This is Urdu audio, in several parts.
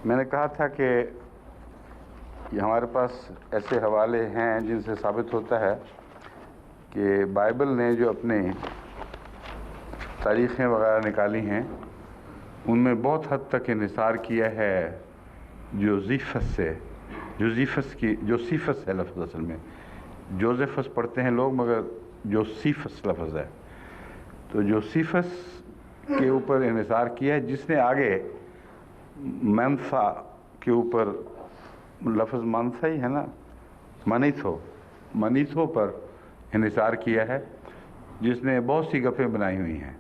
میں نے کہا تھا کہ یہ ہمارے پاس ایسے حوالے ہیں جن سے ثابت ہوتا ہے کہ بائبل نے جو اپنے تاریخیں وغیرہ نکالی ہیں ان میں بہت حد تک انحصار کیا ہے جوزیفس سے. جوسیفس ہے لفظ اصل میں، جوزیفس پڑھتے ہیں لوگ مگر جوسیفس لفظ ہے. تو جوسیفس کے اوپر انحصار کیا ہے، جس نے آگے منسا کے اوپر، لفظ منسا ہی ہے نا، منیتھو پر انحصار کیا ہے، جس نے بہت سی گپیں بنائی ہوئی ہیں.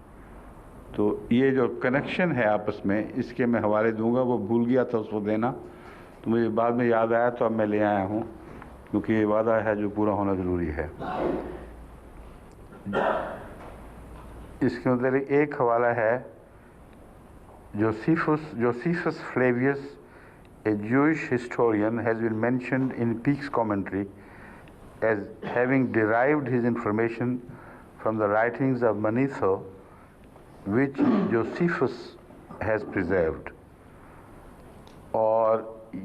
تو یہ جو کنیکشن ہے آپس میں، اس کے میں حوالے دوں گا. وہ بھول گیا تھا اس کو دینا، تو مجھے بعد میں یاد آیا تو اب میں لے آیا ہوں، کیونکہ یہ وعدہ ہے جو پورا ہونا ضروری ہے. اس کے متعلق ایک حوالہ ہے Josephus Flavius, a Jewish historian, has been mentioned in Peake's commentary as having derived his information from the writings of Manetho, which Josephus has preserved. اور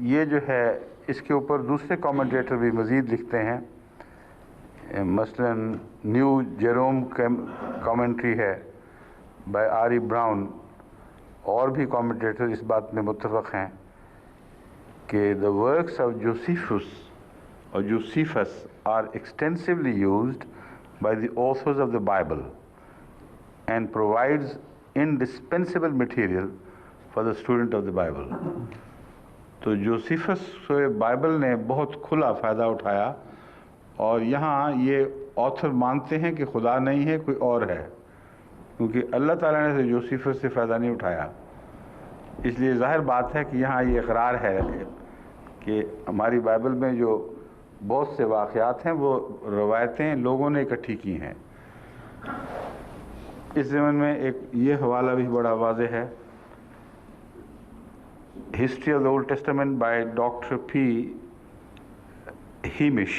یہ جو ہے اس کے اوپر دوسرے کامنٹیٹر بھی مزید لکھتے ہیں. مثلا نیو جیروم کامنٹری ہے بائی آری براؤن. اور بھی کامنٹیٹر اس بات میں متفق ہیں کہ the works of Josephus or Josephus are extensively used by the authors of the Bible and provides indispensable material for the student of the Bible. تو جوسیفس سے بائبل نے بہت کھلا فائدہ اٹھایا، اور یہاں یہ آتھر مانتے ہیں کہ خدا نہیں ہے، کوئی اور ہے، کیونکہ اللہ تعالیٰ نے تو جوسیفس سے فائدہ نہیں اٹھایا. اس لیے ظاہر بات ہے کہ یہاں یہ اقرار ہے کہ ہماری بائبل میں جو بہت سے واقعات ہیں وہ روایتیں لوگوں نے اکٹھی کی ہیں. اس ضمن میں ایک یہ حوالہ بھی بڑا واضح ہے. History of the Old Testament by doctor P Heinisch.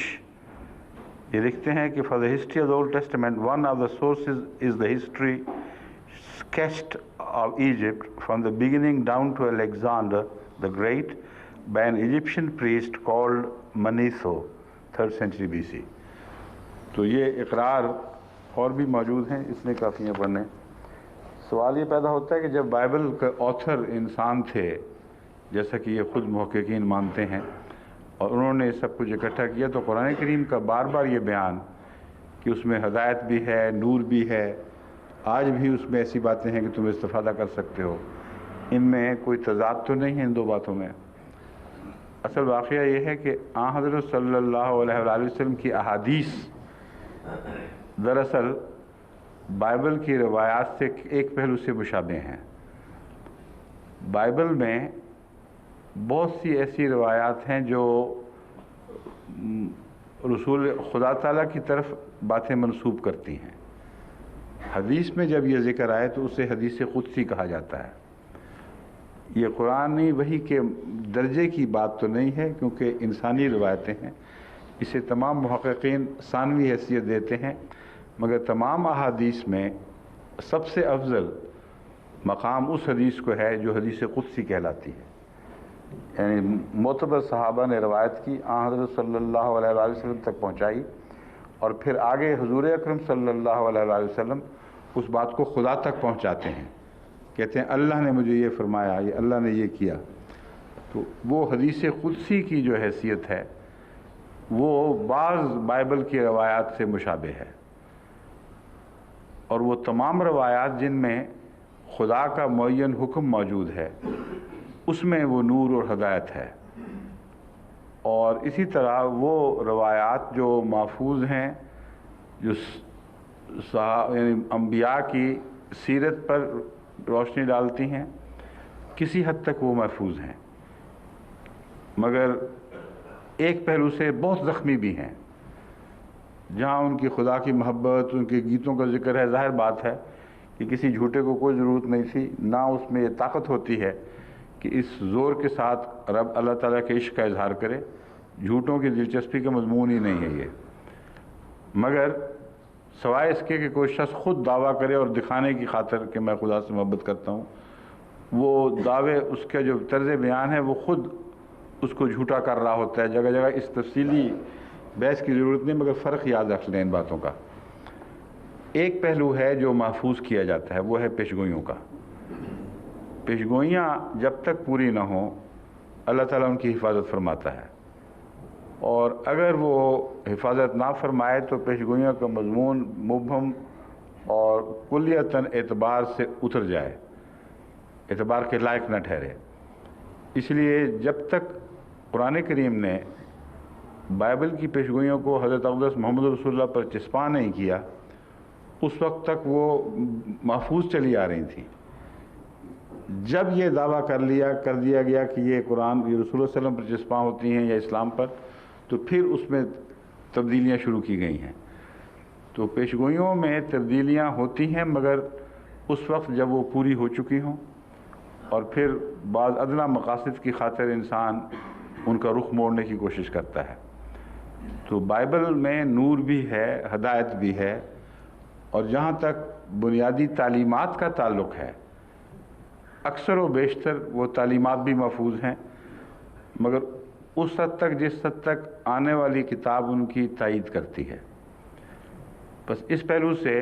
یہ لکھتے ہیں کہ for the history of the Old Testament one of the sources is the history sketched of Egypt from the beginning down to Alexander the Great by an Egyptian priest called Manetho, 3rd century BC. تو یہ اقرار اور بھی موجود ہیں، اس میں کافی ہیں پڑھنے. سوال یہ پیدا ہوتا ہے کہ جب بائبل کا آتھر انسان تھے، جیسا کہ یہ خود محققین مانتے ہیں، اور انہوں نے سب کچھ اکٹھا کیا، تو قرآن کریم کا بار بار یہ بیان کہ اس میں ہدایت بھی ہے، نور بھی ہے، آج بھی اس میں ایسی باتیں ہیں کہ تم استفادہ کر سکتے ہو، ان میں کوئی تضاد تو نہیں ہے ان دو باتوں میں. اصل واقعہ یہ ہے کہ آن حضرت صلی اللہ علیہ وآلہ وسلم کی احادیث دراصل بائبل کی روایات سے ایک پہلو سے مشابہ ہیں. بائبل میں بہت سی ایسی روایات ہیں جو رسول خدا تعالیٰ کی طرف باتیں منسوب کرتی ہیں. حدیث میں جب یہ ذکر آئے تو اسے حدیث قدسی کہا جاتا ہے. یہ قرآنی وحی کے درجے کی بات تو نہیں ہے، کیونکہ انسانی روایتیں ہیں. اسے تمام محققین ثانوی حیثیت دیتے ہیں، مگر تمام احادیث میں سب سے افضل مقام اس حدیث کو ہے جو حدیث قدسی کہلاتی ہے. یعنی معتبر صحابہ نے روایت کی، آن حضرت صلی اللہ علیہ وآلہ وسلم تک پہنچائی، اور پھر آگے حضور اکرم صلی اللہ علیہ وآلہ وسلم اس بات کو خدا تک پہنچاتے ہیں، کہتے ہیں اللہ نے مجھے یہ فرمایا، یہ اللہ نے یہ کیا. تو وہ حدیث قدسی کی جو حیثیت ہے وہ بعض بائبل کی روایات سے مشابہ ہے، اور وہ تمام روایات جن میں خدا کا معین حکم موجود ہے اس میں وہ نور اور ہدایت ہے. اور اسی طرح وہ روایات جو محفوظ ہیں، جو یعنی انبیاء کی سیرت پر روشنی ڈالتی ہیں، کسی حد تک وہ محفوظ ہیں، مگر ایک پہلو سے بہت زخمی بھی ہیں. جہاں ان کی خدا کی محبت، ان کے گیتوں کا ذکر ہے، ظاہر بات ہے کہ کسی جھوٹے کو کوئی ضرورت نہیں تھی، نہ اس میں یہ طاقت ہوتی ہے کہ اس زور کے ساتھ رب اللہ تعالیٰ کے عشق کا اظہار کرے. جھوٹوں کی دلچسپی کا مضمون ہی نہیں ہے یہ. مگر سوائے اس کے کہ کوئی شخص خود دعویٰ کرے اور دکھانے کی خاطر کہ میں خدا سے محبت کرتا ہوں، وہ دعوے اس کا جو طرز بیان ہے وہ خود اس کو جھوٹا کر رہا ہوتا ہے. جگہ جگہ اس تفصیلی بحث کی ضرورت نہیں، مگر فرق یاد رکھ لیں ان باتوں کا. ایک پہلو ہے جو محفوظ کیا جاتا ہے، وہ ہے پیشگوئیوں کا. پیشگوئیاں جب تک پوری نہ ہوں اللہ تعالیٰ ان کی حفاظت فرماتا ہے، اور اگر وہ حفاظت نہ فرمائے تو پیشگوئیوں کا مضمون مبہم اور کلیتاً اعتبار سے اتر جائے، اعتبار کے لائق نہ ٹھہرے. اس لیے جب تک قرآن کریم نے بائبل کی پیشگوئیوں کو حضرت اقدس محمد رسول اللہ پر چسپاں نہیں کیا، اس وقت تک وہ محفوظ چلی آ رہی تھیں. جب یہ دعویٰ کر دیا گیا کہ یہ قرآن یہ رسول اللہ صلی اللہ علیہ وسلم پر چسپاں ہوتی ہیں یا اسلام پر، تو پھر اس میں تبدیلیاں شروع کی گئی ہیں. تو پیشگوئیوں میں تبدیلیاں ہوتی ہیں، مگر اس وقت جب وہ پوری ہو چکی ہوں، اور پھر بعض ادنیٰ مقاصد کی خاطر انسان ان کا رخ موڑنے کی کوشش کرتا ہے. تو بائبل میں نور بھی ہے، ہدایت بھی ہے، اور جہاں تک بنیادی تعلیمات کا تعلق ہے اکثر و بیشتر وہ تعلیمات بھی محفوظ ہیں، مگر اس حد تک جس حد تک آنے والی کتاب ان کی تائید کرتی ہے. بس اس پہلو سے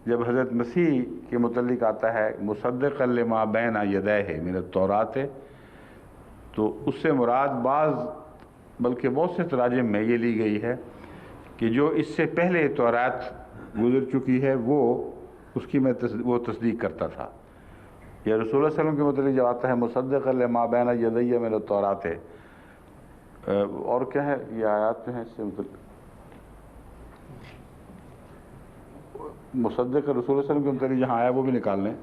جب حضرت مسیح کے متعلق آتا ہے مصدقا لما بین یدیہ من التوراۃ، تو اس سے مراد بعض بلکہ بہت سے تراجم میں یہ لی گئی ہے کہ جو اس سے پہلے تورات گزر چکی ہے وہ اس کی وہ تصدیق کرتا تھا. یا رسول اللہ صلی اللہ علیہ وسلم کے متعلق جب آتا ہے مصدقا لما بین یدیہ من التوراۃ، اور کیا ہے یہ آیات جو ہیں اس سے متعلق مصدق رسول اللہ صلی اللہ علیہ وسلم کے متعلق جہاں آیا وہ بھی نکال لیں.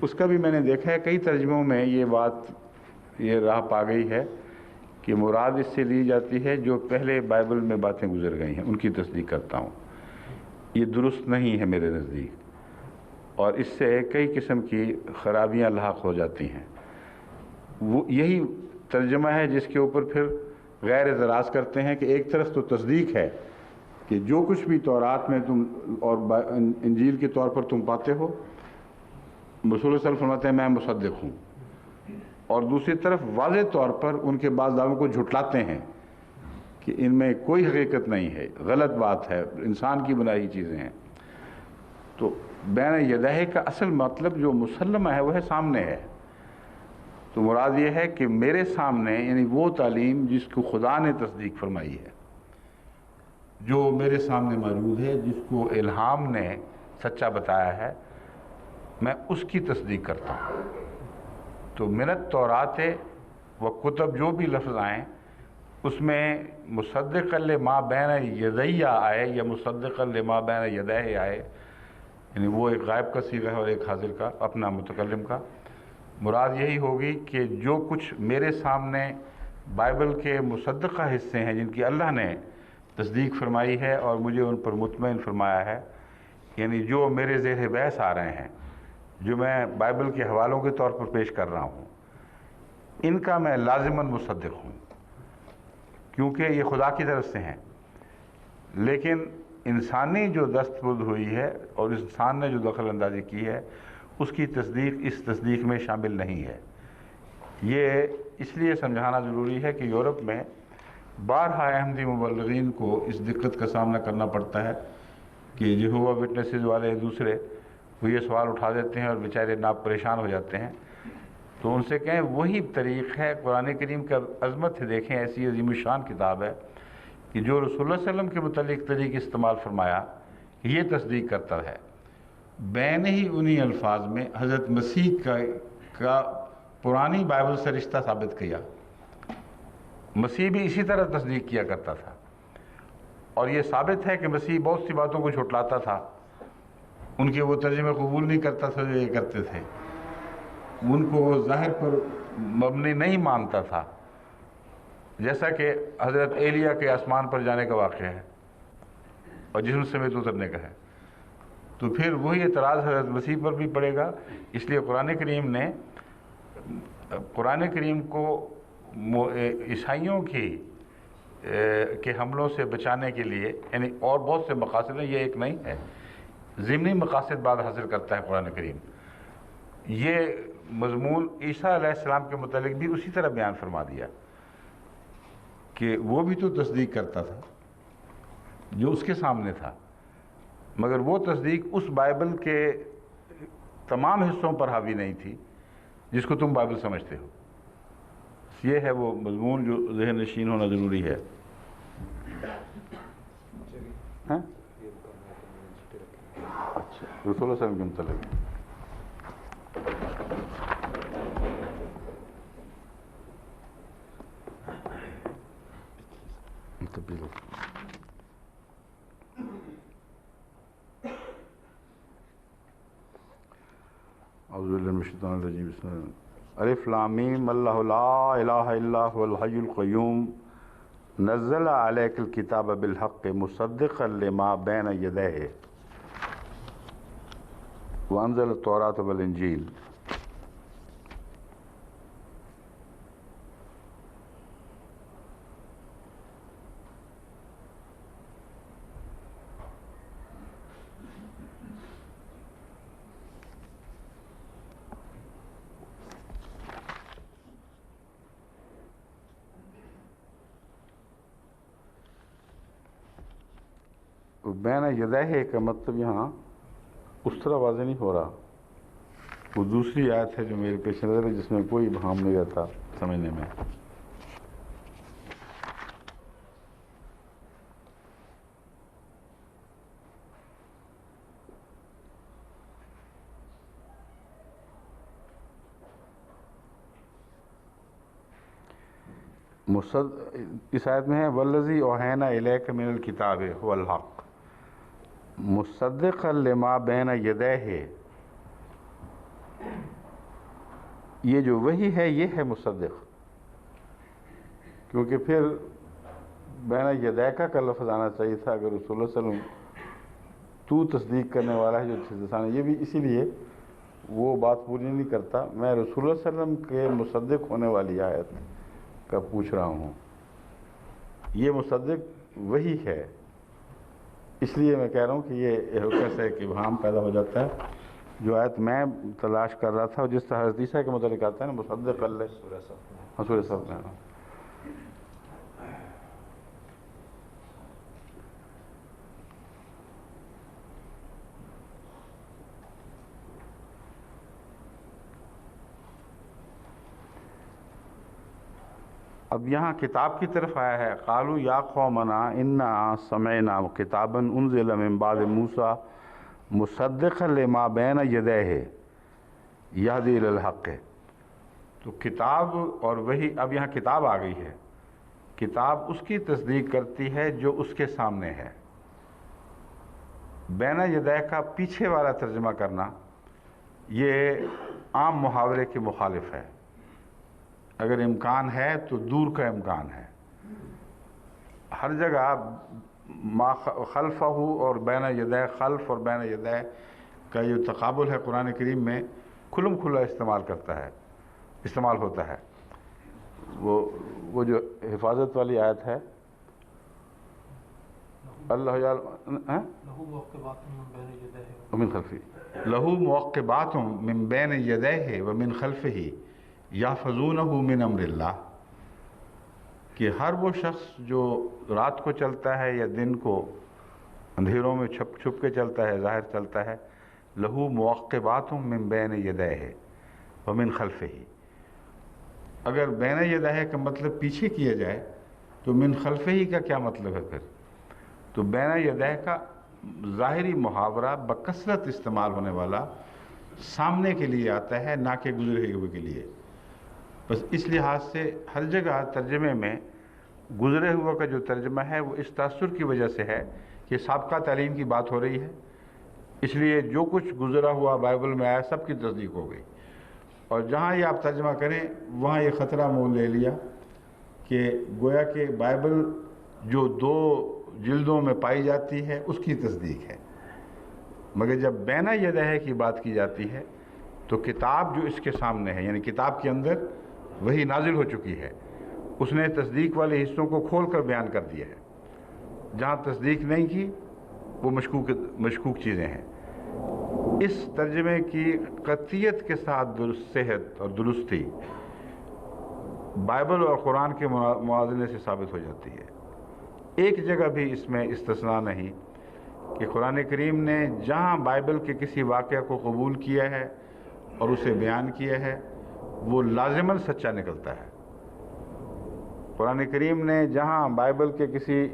اس کا بھی میں نے دیکھا ہے کئی ترجموں میں یہ بات یہ راہ پا گئی ہے کہ مراد اس سے لی جاتی ہے جو پہلے بائبل میں باتیں گزر گئی ہیں ان کی تصدیق کرتا ہوں. یہ درست نہیں ہے میرے نزدیک، اور اس سے کئی قسم کی خرابیاں لاحق ہو جاتی ہیں. وہ یہی ترجمہ ہے جس کے اوپر پھر غیر اعتراض کرتے ہیں کہ ایک طرف تو تصدیق ہے کہ جو کچھ بھی تورات میں تم اور انجیل کے طور پر تم پاتے ہو رسول اللہ صلی اللہ علیہ وسلم فرماتے ہیں میں مصدق ہوں، اور دوسری طرف واضح طور پر ان کے بعض دعووں کو جھٹلاتے ہیں کہ ان میں کوئی حقیقت نہیں ہے، غلط بات ہے، انسان کی بنائی چیزیں ہیں. تو بین یدیہ کا اصل مطلب جو مسلمہ ہے وہ ہے سامنے ہے. تو مراد یہ ہے کہ میرے سامنے یعنی وہ تعلیم جس کو خدا نے تصدیق فرمائی ہے، جو میرے سامنے موجود ہے، جس کو الہام نے سچا بتایا ہے، میں اس کی تصدیق کرتا ہوں. تو من التوراۃ و کتب جو بھی لفظ آئیں اس میں مصدقا لما بین یدیہ آئے یا مصدقا لما بین یدیہ آئے، یعنی وہ ایک غائب کا صیغہ ہے اور ایک حاضر کا اپنا متکلم کا. مراد یہی ہوگی کہ جو کچھ میرے سامنے بائبل کے مصدقہ حصے ہیں جن کی اللہ نے تصدیق فرمائی ہے اور مجھے ان پر مطمئن فرمایا ہے، یعنی جو میرے زیر بحث آ رہے ہیں، جو میں بائبل کے حوالوں کے طور پر پیش کر رہا ہوں، ان کا میں لازماً مصدق ہوں کیونکہ یہ خدا کی طرف سے ہیں. لیکن انسانی جو دستبرد ہوئی ہے اور انسان نے جو دخل اندازی کی ہے اس کی تصدیق اس تصدیق میں شامل نہیں ہے. یہ اس لیے سمجھانا ضروری ہے کہ یورپ میں بارہا احمدی مبلغین کو اس دقت کا سامنا کرنا پڑتا ہے کہ یہوہ وٹنسز والے دوسرے وہ یہ سوال اٹھا دیتے ہیں اور بیچارے ناپ پریشان ہو جاتے ہیں. تو ان سے کہیں وہی طریق ہے، قرآن کریم کا عظمت ہے، دیکھیں ایسی عظیم الشان کتاب ہے کہ جو رسول اللہ صلی اللہ علیہ وسلم کے متعلق طریق استعمال فرمایا یہ تصدیق کرتا ہے. بین ہی انہی الفاظ میں حضرت مسیح کا پرانی بائبل سے رشتہ ثابت کیا. مسیح بھی اسی طرح تصدیق کیا کرتا تھا، اور یہ ثابت ہے کہ مسیح بہت سی باتوں کو جھٹلاتا تھا، ان کے وہ ترجمے قبول نہیں کرتا تھا جو یہ کرتے تھے، ان کو وہ ظاہر پر مبنی نہیں مانتا تھا، جیسا کہ حضرت ایلیہ کے آسمان پر جانے کا واقعہ ہے اور جسم سمیت اترنے کا ہے. تو پھر وہی اعتراض حضرت مسیح پر بھی پڑے گا. اس لیے قرآن کریم کو عیسائیوں کے حملوں سے بچانے کے لیے، یعنی اور بہت سے مقاصد ہیں، یہ ایک نہیں ہے، ضمنی مقاصد بعد حاصل کرتا ہے قرآن کریم. یہ مضمون عیسیٰ علیہ السلام کے متعلق بھی اسی طرح بیان فرما دیا کہ وہ بھی تو تصدیق کرتا تھا جو اس کے سامنے تھا، مگر وہ تصدیق اس بائبل کے تمام حصوں پر حاوی نہیں تھی جس کو تم بائبل سمجھتے ہو۔ یہ ہے وہ مضمون جو ذہن نشین ہونا ضروری ہے۔ اچھا، رسول اللہ صلی اللہ علیہ وسلم کے متعلق اعوذ باللہ من الشیطان الرجیم، بسم اللہ۔ الف لام میم، اللہ لا الہ الا هو الحی القیوم نزل علیک الکتاب بالحق مصدقا لما بین یدیہ وانزل التوراۃ والانجیل۔ بین یدیہ کا مطلب یہاں اس طرح واضح نہیں ہو رہا، وہ دوسری آیت ہے جو میرے پیش نظر ہے جس میں کوئی ابہام نہیں رہتا سمجھنے میں۔ اس آیت میں ہے والذی اوحینا الیک من الکتاب هو الحق مصدقا لما بین یدیہ، یہ جو وحی ہے یہ ہے مصدق، کیونکہ پھر بین یدیکا کا لفظ آنا چاہیے تھا اگر رسول اللہ صلی اللہ علیہ وسلم تو تصدیق کرنے والا ہے جو تصدیق، یہ بھی اسی لیے وہ بات پوری نہیں کرتا۔ میں رسول اللہ صلی اللہ علیہ وسلم کے مصدق ہونے والی آیت کا پوچھ رہا ہوں، یہ مصدق وہی ہے، اس لیے میں کہہ رہا ہوں کہ یہ کیسے ایک ابہام پیدا ہو جاتا ہے۔ جو آیت میں تلاش کر رہا تھا جس طرح حضرت عیسیٰ کے متعلق آتا ہے نا مصدق اللہ سورہ صف میں، اب یہاں کتاب کی طرف آیا ہے قالوا یا قومنا انا سمعنا کتابا انزل من بعد موسیٰ مصدقا لما بین یدیہ یہدی الی الحق، تو کتاب اور وہی، اب یہاں کتاب آ گئی ہے، کتاب اس کی تصدیق کرتی ہے جو اس کے سامنے ہے۔ بین یدیہ کا پیچھے والا ترجمہ کرنا یہ عام محاورے کے مخالف ہے۔ اگر امکان ہے تو دور کا امکان ہے، ہر جگہ ما خلفہ اور بین یدیہ، خلف اور بین یدیہ کا جو تقابل ہے قرآن کریم میں کھلم کھلا استعمال ہوتا ہے۔ وہ جو حفاظت والی آیت ہے اللہ ومن خلفہ لہو معقبات من بین یدیہ ومن خلفہ یحفظونہ من امر اللہ، کہ ہر وہ شخص جو رات کو چلتا ہے یا دن کو اندھیروں میں چھپ چھپ کے چلتا ہے، ظاہر چلتا ہے، لہو معقبات من بین یدیہ ومن خلفہ، اگر بین یدیہ کا مطلب پیچھے کیا جائے تو من خلفہ ہی کا کیا مطلب ہے پھر؟ تو بین یدیہ کا ظاہری محاورہ بکثرت استعمال ہونے والا سامنے کے لیے آتا ہے، نہ کہ گزرے ہوئے کے لیے۔ بس اس لحاظ سے ہر جگہ ترجمے میں گزرے ہوا کا جو ترجمہ ہے وہ اس تاثر کی وجہ سے ہے کہ سابقہ تعلیم کی بات ہو رہی ہے، اس لیے جو کچھ گزرا ہوا بائبل میں آیا سب کی تصدیق ہو گئی، اور جہاں یہ آپ ترجمہ کریں وہاں یہ خطرہ مول لے لیا کہ گویا کہ بائبل جو 2 جلدوں میں پائی جاتی ہے اس کی تصدیق ہے، مگر جب بین یدیہ کی بات کی جاتی ہے تو کتاب جو اس کے سامنے ہے، یعنی کتاب کے اندر وہی نازل ہو چکی ہے، اس نے تصدیق والے حصوں کو کھول کر بیان کر دیا ہے، جہاں تصدیق نہیں کی وہ مشکوک چیزیں ہیں۔ اس ترجمے کی قطعیت کے ساتھ صحت اور درستی بائبل اور قرآن کے موازنے سے ثابت ہو جاتی ہے۔ ایک جگہ بھی اس میں استثناء نہیں کہ قرآن کریم نے جہاں بائبل کے کسی واقعہ کو قبول کیا ہے اور اسے بیان کیا ہے وہ لازماً سچا نکلتا ہے۔ قرآن کریم نے جہاں بائبل کے کسی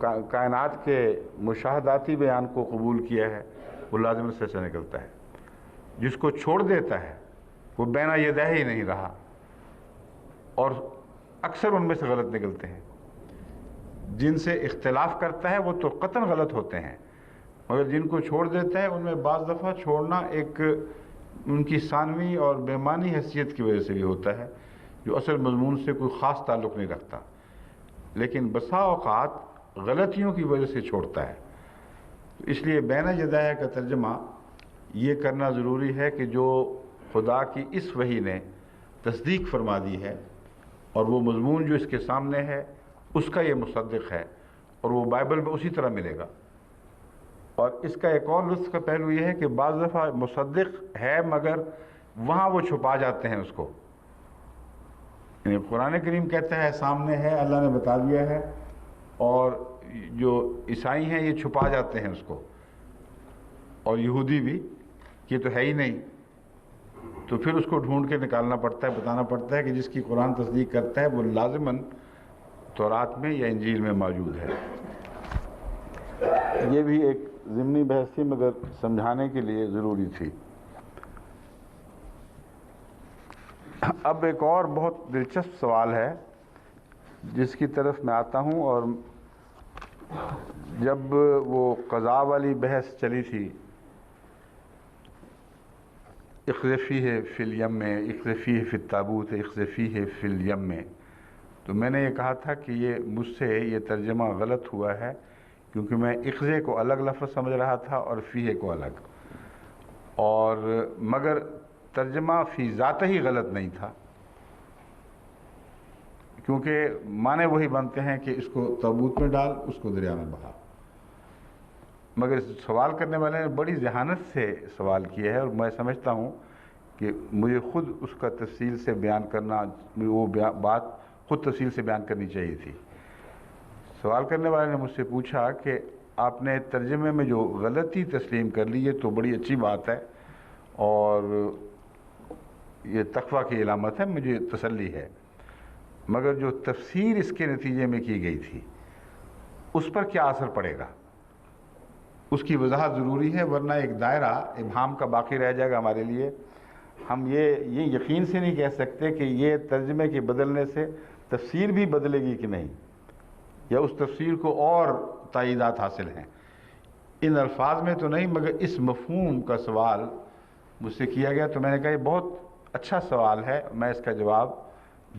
کائنات کے مشاہداتی بیان کو قبول کیا ہے وہ لازماً سچا نکلتا ہے۔ جس کو چھوڑ دیتا ہے وہ بین یدہ ہی نہیں رہا، اور اکثر ان میں سے غلط نکلتے ہیں۔ جن سے اختلاف کرتا ہے وہ تو قطعاً غلط ہوتے ہیں، مگر جن کو چھوڑ دیتا ہے ان میں بعض دفعہ چھوڑنا ایک ان کی ثانوی اور بیمانی حیثیت کی وجہ سے بھی ہوتا ہے، جو اصل مضمون سے کوئی خاص تعلق نہیں رکھتا، لیکن بسا اوقات غلطیوں کی وجہ سے چھوڑتا ہے۔ اس لیے بین یدہ کا ترجمہ یہ کرنا ضروری ہے کہ جو خدا کی اس وحی نے تصدیق فرما دی ہے اور وہ مضمون جو اس کے سامنے ہے اس کا یہ مصدق ہے، اور وہ بائبل میں اسی طرح ملے گا۔ اور اس کا ایک اور لطف کا پہلو یہ ہے کہ بعض دفعہ مصدق ہے مگر وہاں وہ چھپا جاتے ہیں اس کو، یعنی قرآن کریم کہتا ہے سامنے ہے، اللہ نے بتا دیا ہے، اور جو عیسائی ہیں یہ چھپا جاتے ہیں اس کو، اور یہودی بھی کہ یہ تو ہے ہی نہیں، تو پھر اس کو ڈھونڈ کے نکالنا پڑتا ہے، بتانا پڑتا ہے کہ جس کی قرآن تصدیق کرتا ہے وہ لازماً تورات میں یا انجیل میں موجود ہے۔ یہ بھی ایک ضمنی بحث تھی مگر سمجھانے کے لیے ضروری تھی۔ اب ایک اور بہت دلچسپ سوال ہے جس کی طرف میں آتا ہوں، اور جب وہ قضاء والی بحث چلی تھی، اقذفیہ فی الیم میں، اقذفیہ فی التابوت، اقذفیہ فی الیم میں، تو میں نے یہ کہا تھا کہ یہ مجھ سے یہ ترجمہ غلط ہوا ہے، کیونکہ میں اقذے کو الگ لفظ سمجھ رہا تھا اور فیہ کو الگ، اور مگر ترجمہ فی ذاتہ ہی غلط نہیں تھا، کیونکہ معنی وہی بنتے ہیں کہ اس کو تابوت میں ڈال، اس کو دریا میں بہا۔ مگر سوال کرنے والے نے بڑی ذہانت سے سوال کیا ہے، اور میں سمجھتا ہوں کہ مجھے خود اس کا تفصیل سے بیان کرنا، وہ بات خود تفصیل سے بیان کرنی چاہیے تھی۔ سوال کرنے والے نے مجھ سے پوچھا کہ آپ نے ترجمے میں جو غلطی تسلیم کر لی، یہ تو بڑی اچھی بات ہے اور یہ تقویٰ کی علامت ہے، مجھے تسلی ہے، مگر جو تفسیر اس کے نتیجے میں کی گئی تھی اس پر کیا اثر پڑے گا، اس کی وضاحت ضروری ہے، ورنہ ایک دائرہ ابہام کا باقی رہ جائے گا ہمارے لیے۔ ہم یہ یقین سے نہیں کہہ سکتے کہ یہ ترجمے کے بدلنے سے تفسیر بھی بدلے گی کہ نہیں، یا اس تفسیر کو اور تائیدات حاصل ہیں۔ ان الفاظ میں تو نہیں، مگر اس مفہوم کا سوال مجھ سے کیا گیا، تو میں نے کہا یہ بہت اچھا سوال ہے، میں اس کا جواب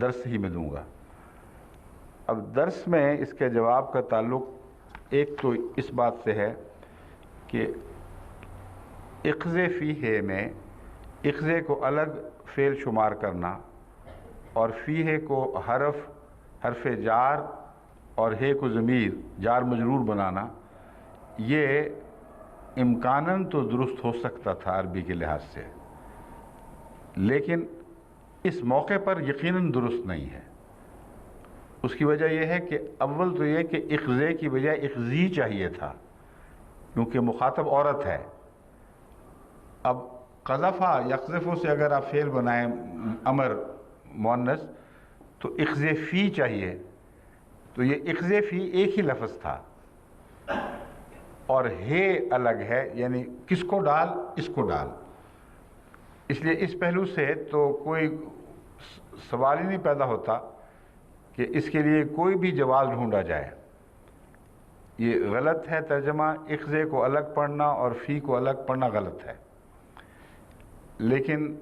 درس ہی میں دوں گا۔ اب درس میں اس کے جواب کا تعلق ایک تو اس بات سے ہے کہ اقذ فیہ میں اقذے کو الگ فعل شمار کرنا اور فیہ کو حرف جار اور ہے کو ضمیر جار مجرور بنانا، یہ امکاناً تو درست ہو سکتا تھا عربی کے لحاظ سے، لیکن اس موقع پر یقیناً درست نہیں ہے۔ اس کی وجہ یہ ہے کہ اول تو یہ کہ اقذے کی بجائے اقذی چاہیے تھا، کیونکہ مخاطب عورت ہے۔ اب قذفہ یقذفو سے اگر آپ فعل بنائیں امر مؤنث تو اقذ فی چاہیے، تو یہ اقذ فی ایک ہی لفظ تھا، اور ہے الگ ہے، یعنی کس کو ڈال، اس کو ڈال۔ اس لیے اس پہلو سے تو کوئی سوال ہی نہیں پیدا ہوتا کہ اس کے لیے کوئی بھی جواز ڈھونڈا جائے۔ یہ غلط ہے ترجمہ، اقذے کو الگ پڑھنا اور فی کو الگ پڑھنا غلط ہے، لیکن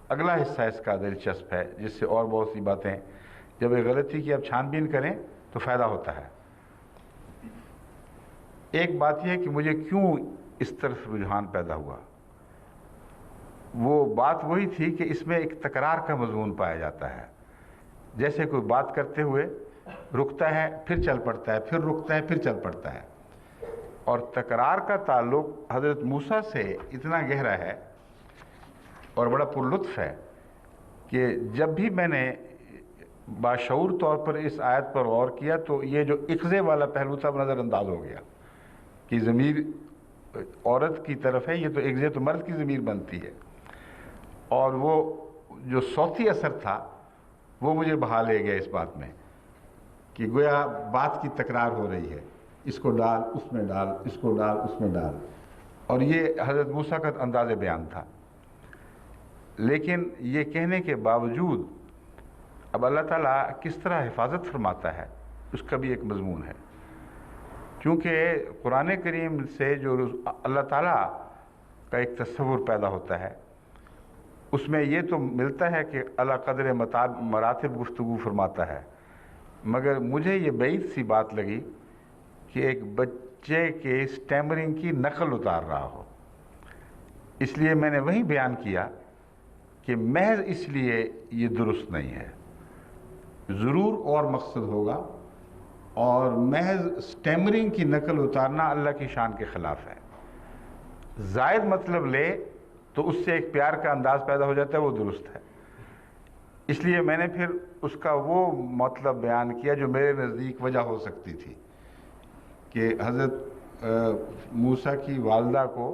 اگلا حصہ اس کا دلچسپ ہے، جس سے اور بہت سی باتیں جب ایک غلطی کی آپ چھان بین کریں تو فائدہ ہوتا ہے۔ ایک بات یہ ہے کہ مجھے کیوں اس طرف رجحان پیدا ہوا، وہ بات وہی تھی کہ اس میں ایک تکرار کا مضمون پایا جاتا ہے، جیسے کوئی بات کرتے ہوئے رکتا ہے پھر چل پڑتا ہے، پھر رکتا ہے پھر چل پڑتا ہے، اور تکرار کا تعلق حضرت موسیٰ سے اتنا گہرا ہے اور بڑا پرلطف ہے کہ جب بھی میں نے باشعور طور پر اس آیت پر غور کیا تو یہ جو اقضے والا پہلو تھا نظر انداز ہو گیا کہ ضمیر عورت کی طرف ہے، یہ تو اقضے تو مرد کی ضمیر بنتی ہے، اور وہ جو صوتی اثر تھا وہ مجھے بہا لے گیا اس بات میں کہ گویا بات کی تکرار ہو رہی ہے، اس کو ڈال اس میں ڈال، اس کو ڈال اس میں ڈال، اور یہ حضرت موسیٰ کا انداز بیان تھا۔ لیکن یہ کہنے کے باوجود اب اللہ تعالیٰ کس طرح حفاظت فرماتا ہے اس کا بھی ایک مضمون ہے، کیونکہ قرآن کریم سے جو اللہ تعالیٰ کا ایک تصور پیدا ہوتا ہے اس میں یہ تو ملتا ہے کہ اللہ قدر مراتب گفتگو فرماتا ہے، مگر مجھے یہ بعید سی بات لگی کہ ایک بچے کے سٹیمرنگ کی نقل اتار رہا ہو۔ اس لیے میں نے وہی بیان کیا کہ محض اس لیے یہ درست نہیں ہے، ضرور اور مقصد ہوگا، اور محض سٹیمرنگ کی نقل اتارنا اللہ کی شان کے خلاف ہے۔ زائد مطلب لے تو اس سے ایک پیار کا انداز پیدا ہو جاتا ہے، وہ درست ہے۔ اس لیے میں نے پھر اس کا وہ مطلب بیان کیا جو میرے نزدیک وجہ ہو سکتی تھی کہ حضرت موسیٰ کی والدہ کو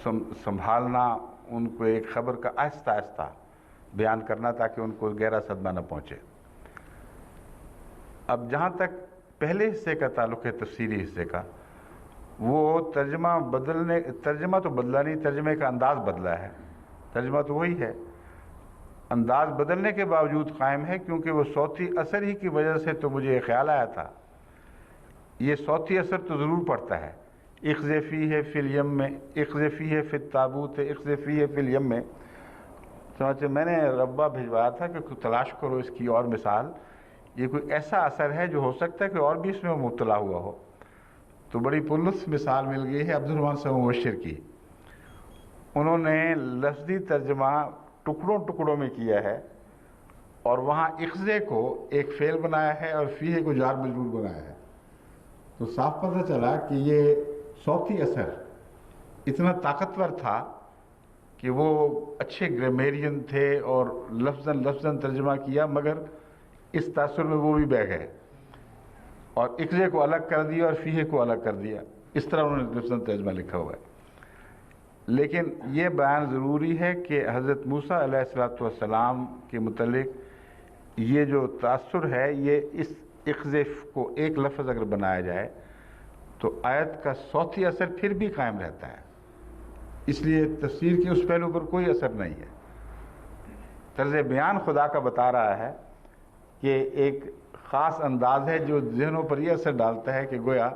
سنبھالنا، ان کو ایک خبر کا آہستہ آہستہ بیان کرنا تاکہ ان کو گہرا صدمہ نہ پہنچے۔ اب جہاں تک پہلے حصے کا تعلق ہے، تفسیری حصے کا، وہ ترجمہ تو بدلا نہیں، ترجمے کا انداز بدلا ہے، ترجمہ تو وہی ہے، انداز بدلنے کے باوجود قائم ہے، کیونکہ وہ صوتی اثر ہی کی وجہ سے تو مجھے یہ خیال آیا تھا یہ صوتی اثر تو ضرور پڑتا ہے، اخذ فیہ فی الیم میں، اخذ فیہ فی التابوت، اخذ فیہ فی الیم میں، چنانچہ میں نے ربا بھجوایا تھا کہ تلاش کرو اس کی اور مثال، یہ کوئی ایسا اثر ہے جو ہو سکتا ہے کہ اور بھی اس میں مبتلا ہوا ہو۔ تو بڑی پرلطف مثال مل گئی ہے عبد الرحمن صاحب مبشر کی، انہوں نے لفظی ترجمہ ٹکڑوں ٹکڑوں میں کیا ہے اور وہاں اخذے کو ایک فعل بنایا ہے اور فیہ کو جار مجرور بنایا ہے، تو صاف پتہ چلا کہ یہ صوتی اثر اتنا طاقتور تھا کہ وہ اچھے گرامیرین تھے اور لفظاً ترجمہ کیا، مگر اس تاثر میں وہ بھی بہ گئے اور اقضے کو الگ کر دیا اور فیہ کو الگ کر دیا، اس طرح انہوں نے لفظاً ترجمہ لکھا ہوا ہے۔ لیکن یہ بیان ضروری ہے کہ حضرت موسیٰ علیہ السلام کے متعلق یہ جو تاثر ہے، یہ اس اقضے کو ایک لفظ اگر بنایا جائے تو آیت کا صوتی اثر پھر بھی قائم رہتا ہے، اس لیے تفسیر کے اس پہلو پر کوئی اثر نہیں ہے۔ طرز بیان خدا کا بتا رہا ہے کہ ایک خاص انداز ہے جو ذہنوں پر یہ اثر ڈالتا ہے کہ گویا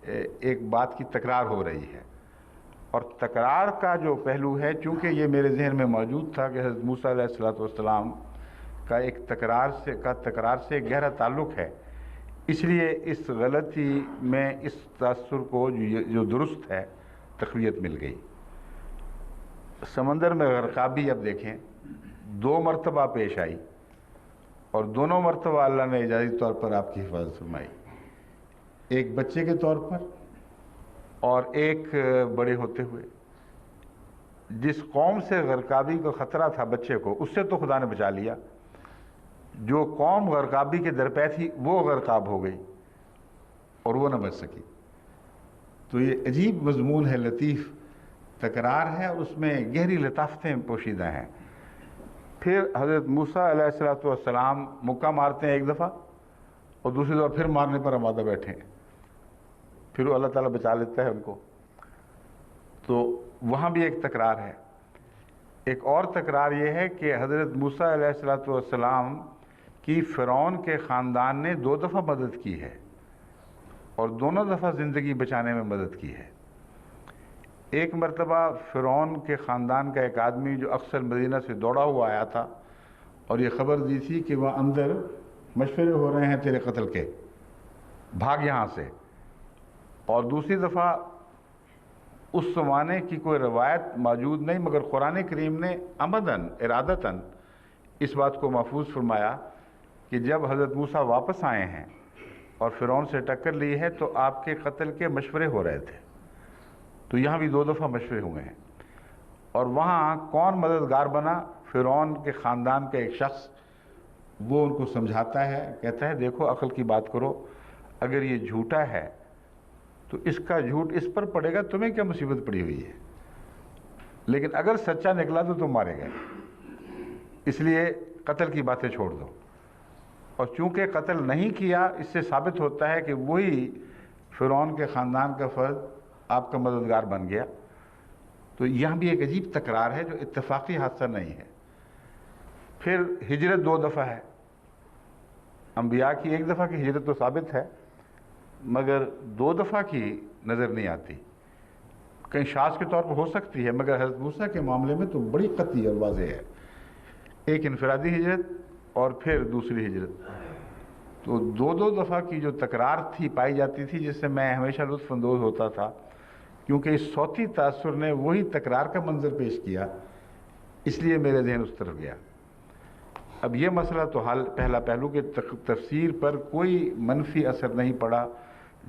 ایک بات کی تکرار ہو رہی ہے، اور تکرار کا جو پہلو ہے، چونکہ یہ میرے ذہن میں موجود تھا کہ حضرت موسیٰ علیہ السلام کا ایک تکرار سے گہرا تعلق ہے، اس لیے اس غلطی میں اس تاثر کو جو درست ہے تقویت مل گئی۔ سمندر میں غرقابی اب دیکھیں 2 مرتبہ پیش آئی اور دونوں مرتبہ اللہ نے اجازی طور پر آپ کی حفاظت فرمائی، ایک بچے کے طور پر اور ایک بڑے ہوتے ہوئے۔ جس قوم سے غرقابی کا خطرہ تھا بچے کو، اس سے تو خدا نے بچا لیا، جو قوم غرقابی کے درپے تھی وہ غرقاب ہو گئی اور وہ نہ بچ سکی۔ تو یہ عجیب مضمون ہے، لطیف تکرار ہے اور اس میں گہری لطافتیں پوشیدہ ہیں۔ پھر حضرت موسیٰ علیہ السلام مکہ مارتے ہیں ایک دفعہ اور دوسری دفعہ پھر مارنے پر آمادہ بیٹھے ہیں، پھر اللہ تعالیٰ بچا لیتا ہے ان کو، تو وہاں بھی ایک تکرار ہے۔ ایک اور تکرار یہ ہے کہ حضرت موسیٰ علیہ السلام کی فرعون کے خاندان نے 2 دفعہ مدد کی ہے اور دونوں دفعہ زندگی بچانے میں مدد کی ہے۔ ایک مرتبہ فرعون کے خاندان کا ایک آدمی جو اکثر مدینہ سے دوڑا ہوا آیا تھا اور یہ خبر دی تھی کہ وہ اندر مشورے ہو رہے ہیں تیرے قتل کے، بھاگ یہاں سے، اور دوسری دفعہ اس زمانے کی کوئی روایت موجود نہیں، مگر قرآن کریم نے عمداً ارادتاً اس بات کو محفوظ فرمایا کہ جب حضرت موسیٰ واپس آئے ہیں اور فرعون سے ٹکر لی ہے تو آپ کے قتل کے مشورے ہو رہے تھے، تو یہاں بھی 2 دفعہ مشورے ہوئے ہیں، اور وہاں کون مددگار بنا؟ فرعون کے خاندان کا ایک شخص، وہ ان کو سمجھاتا ہے، کہتا ہے دیکھو عقل کی بات کرو، اگر یہ جھوٹا ہے تو اس کا جھوٹ اس پر پڑے گا، تمہیں کیا مصیبت پڑی ہوئی ہے، لیکن اگر سچا نکلا تو تم مارے گئے، اس لیے قتل کی باتیں چھوڑ دو۔ اور چونکہ قتل نہیں کیا، اس سے ثابت ہوتا ہے کہ وہی فرعون کے خاندان کا فرد آپ کا مددگار بن گیا۔ تو یہاں بھی ایک عجیب تکرار ہے جو اتفاقی حادثہ نہیں ہے۔ پھر ہجرت 2 دفعہ ہے، انبیاء کی 1 دفعہ کی ہجرت تو ثابت ہے، مگر 2 دفعہ کی نظر نہیں آتی۔ کہیں شاذ کے طور پر ہو سکتی ہے، مگر حضرت موسیٰ کے معاملے میں تو بڑی قطعی اور واضح ہے، ایک انفرادی ہجرت اور پھر دوسری ہجرت۔ تو 2 دفعہ کی جو تکرار تھی پائی جاتی تھی، جس سے میں ہمیشہ لطف اندوز ہوتا تھا، کیونکہ اس صوتی تاثر نے وہی تکرار کا منظر پیش کیا، اس لیے میرے ذہن اس طرف گیا۔ اب یہ مسئلہ تو حال پہلا پہلو کہ تفسیر پر کوئی منفی اثر نہیں پڑا،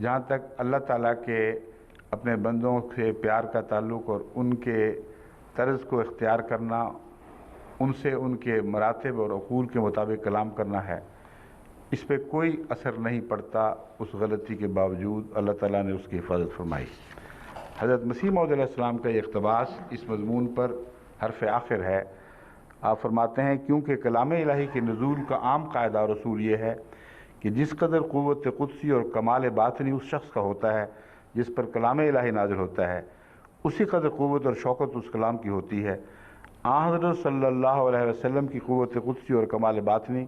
جہاں تک اللہ تعالیٰ کے اپنے بندوں سے پیار کا تعلق اور ان کے طرز کو اختیار کرنا، ان سے ان کے مراتب اور عقول کے مطابق کلام کرنا ہے، اس پہ کوئی اثر نہیں پڑتا۔ اس غلطی کے باوجود اللہ تعالیٰ نے اس کی حفاظت فرمائی۔ حضرت مسیح موعود علیہ السلام کا یہ اقتباس اس مضمون پر حرف آخر ہے۔ آپ فرماتے ہیں کیونکہ کلام الہی کے نزول کا عام قاعدہ اور اصول یہ ہے کہ جس قدر قوت قدسی اور کمال باطنی اس شخص کا ہوتا ہے جس پر کلام الہی نازل ہوتا ہے، اسی قدر قوت اور شوکت اس کلام کی ہوتی ہے۔ حضرت صلی اللہ علیہ وسلم کی قوت قدسی اور کمال باطنی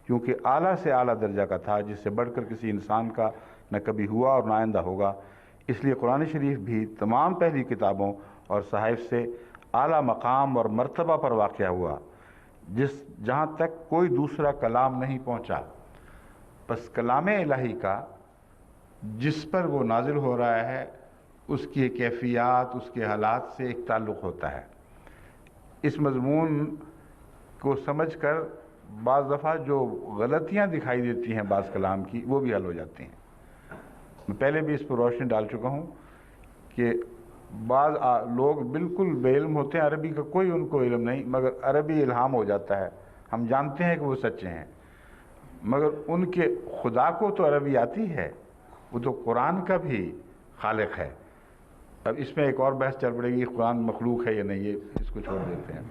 کیونکہ اعلیٰ سے اعلیٰ درجہ کا تھا، جس سے بڑھ کر کسی انسان کا نہ کبھی ہوا اور نہ آئندہ ہوگا، اس لیے قرآن شریف بھی تمام پہلی کتابوں اور صحائف سے اعلیٰ مقام اور مرتبہ پر واقع ہوا، جہاں تک کوئی دوسرا کلام نہیں پہنچا۔ بس کلام الہی کا جس پر وہ نازل ہو رہا ہے، اس کی کیفیات، اس کے حالات سے ایک تعلق ہوتا ہے۔ اس مضمون کو سمجھ کر بعض دفعہ جو غلطیاں دکھائی دیتی ہیں بعض کلام کی، وہ بھی حل ہو جاتی ہیں۔ میں پہلے بھی اس پر روشنی ڈال چکا ہوں کہ بعض لوگ بالکل بے علم ہوتے ہیں، عربی کا کوئی ان کو علم نہیں، مگر عربی الہام ہو جاتا ہے، ہم جانتے ہیں کہ وہ سچے ہیں، مگر ان کے خدا کو تو عربی آتی ہے، وہ تو قرآن کا بھی خالق ہے۔ اب اس میں ایک اور بحث چل پڑے گی، قرآن مخلوق ہے یا نہیں، یہ اس کو چھوڑ دیتے ہیں،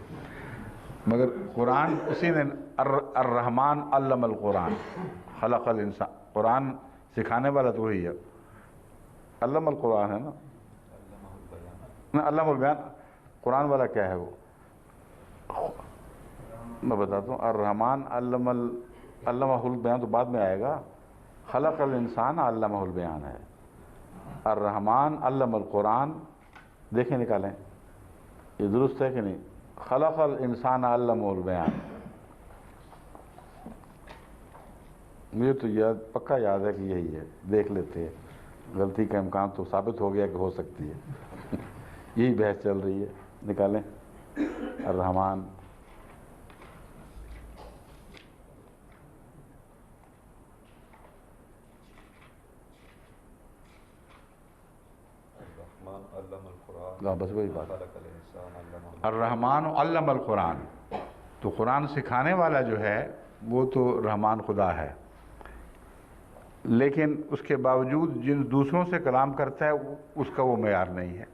مگر قرآن اسی نے الرحمن علم القرآن خلق الانسان، قرآن سکھانے والا تو وہی ہے، علم القرآن ہے نا، علم البیان، قرآن والا کیا ہے وہ میں بتاتا ہوں۔ الرحمن علمہ البیان تو بعد میں آئے گا، خلق الانسان علمہ البیان ہے، الرحمن علم القرآن، دیکھیں نکالیں یہ درست ہے کہ نہیں، خلق الانسان علمہ البیان، مجھے تو پکا یاد ہے کہ یہی ہے، دیکھ لیتے ہیں، غلطی کا امکان تو ثابت ہو گیا کہ ہو سکتی ہے، یہی بحث چل رہی ہے، نکالیں الرحمن۔ بس وہی بات، الرحمن علم القرآن، تو قرآن سکھانے والا جو ہے وہ تو رحمان خدا ہے، لیکن اس کے باوجود جن دوسروں سے کلام کرتا ہے اس کا وہ معیار نہیں ہے۔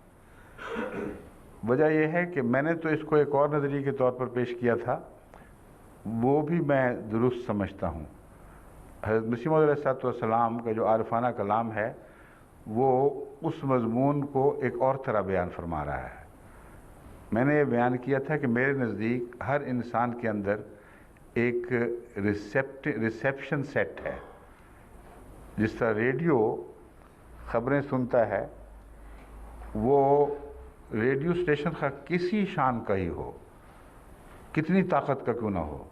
وجہ یہ ہے کہ میں نے تو اس کو ایک اور نظریے کے طور پر پیش کیا تھا، وہ بھی میں درست سمجھتا ہوں۔ حضرت مسیح موعود علیہ السلام کا جو عارفانہ کلام ہے، وہ اس مضمون کو ایک اور طرح بیان فرما رہا ہے۔ میں نے یہ بیان کیا تھا کہ میرے نزدیک ہر انسان کے اندر ایک ریسیپشن سیٹ ہے، جس طرح ریڈیو خبریں سنتا ہے، وہ ریڈیو اسٹیشن کا کسی شان کا ہی ہو، کتنی طاقت کا کیوں نہ ہو،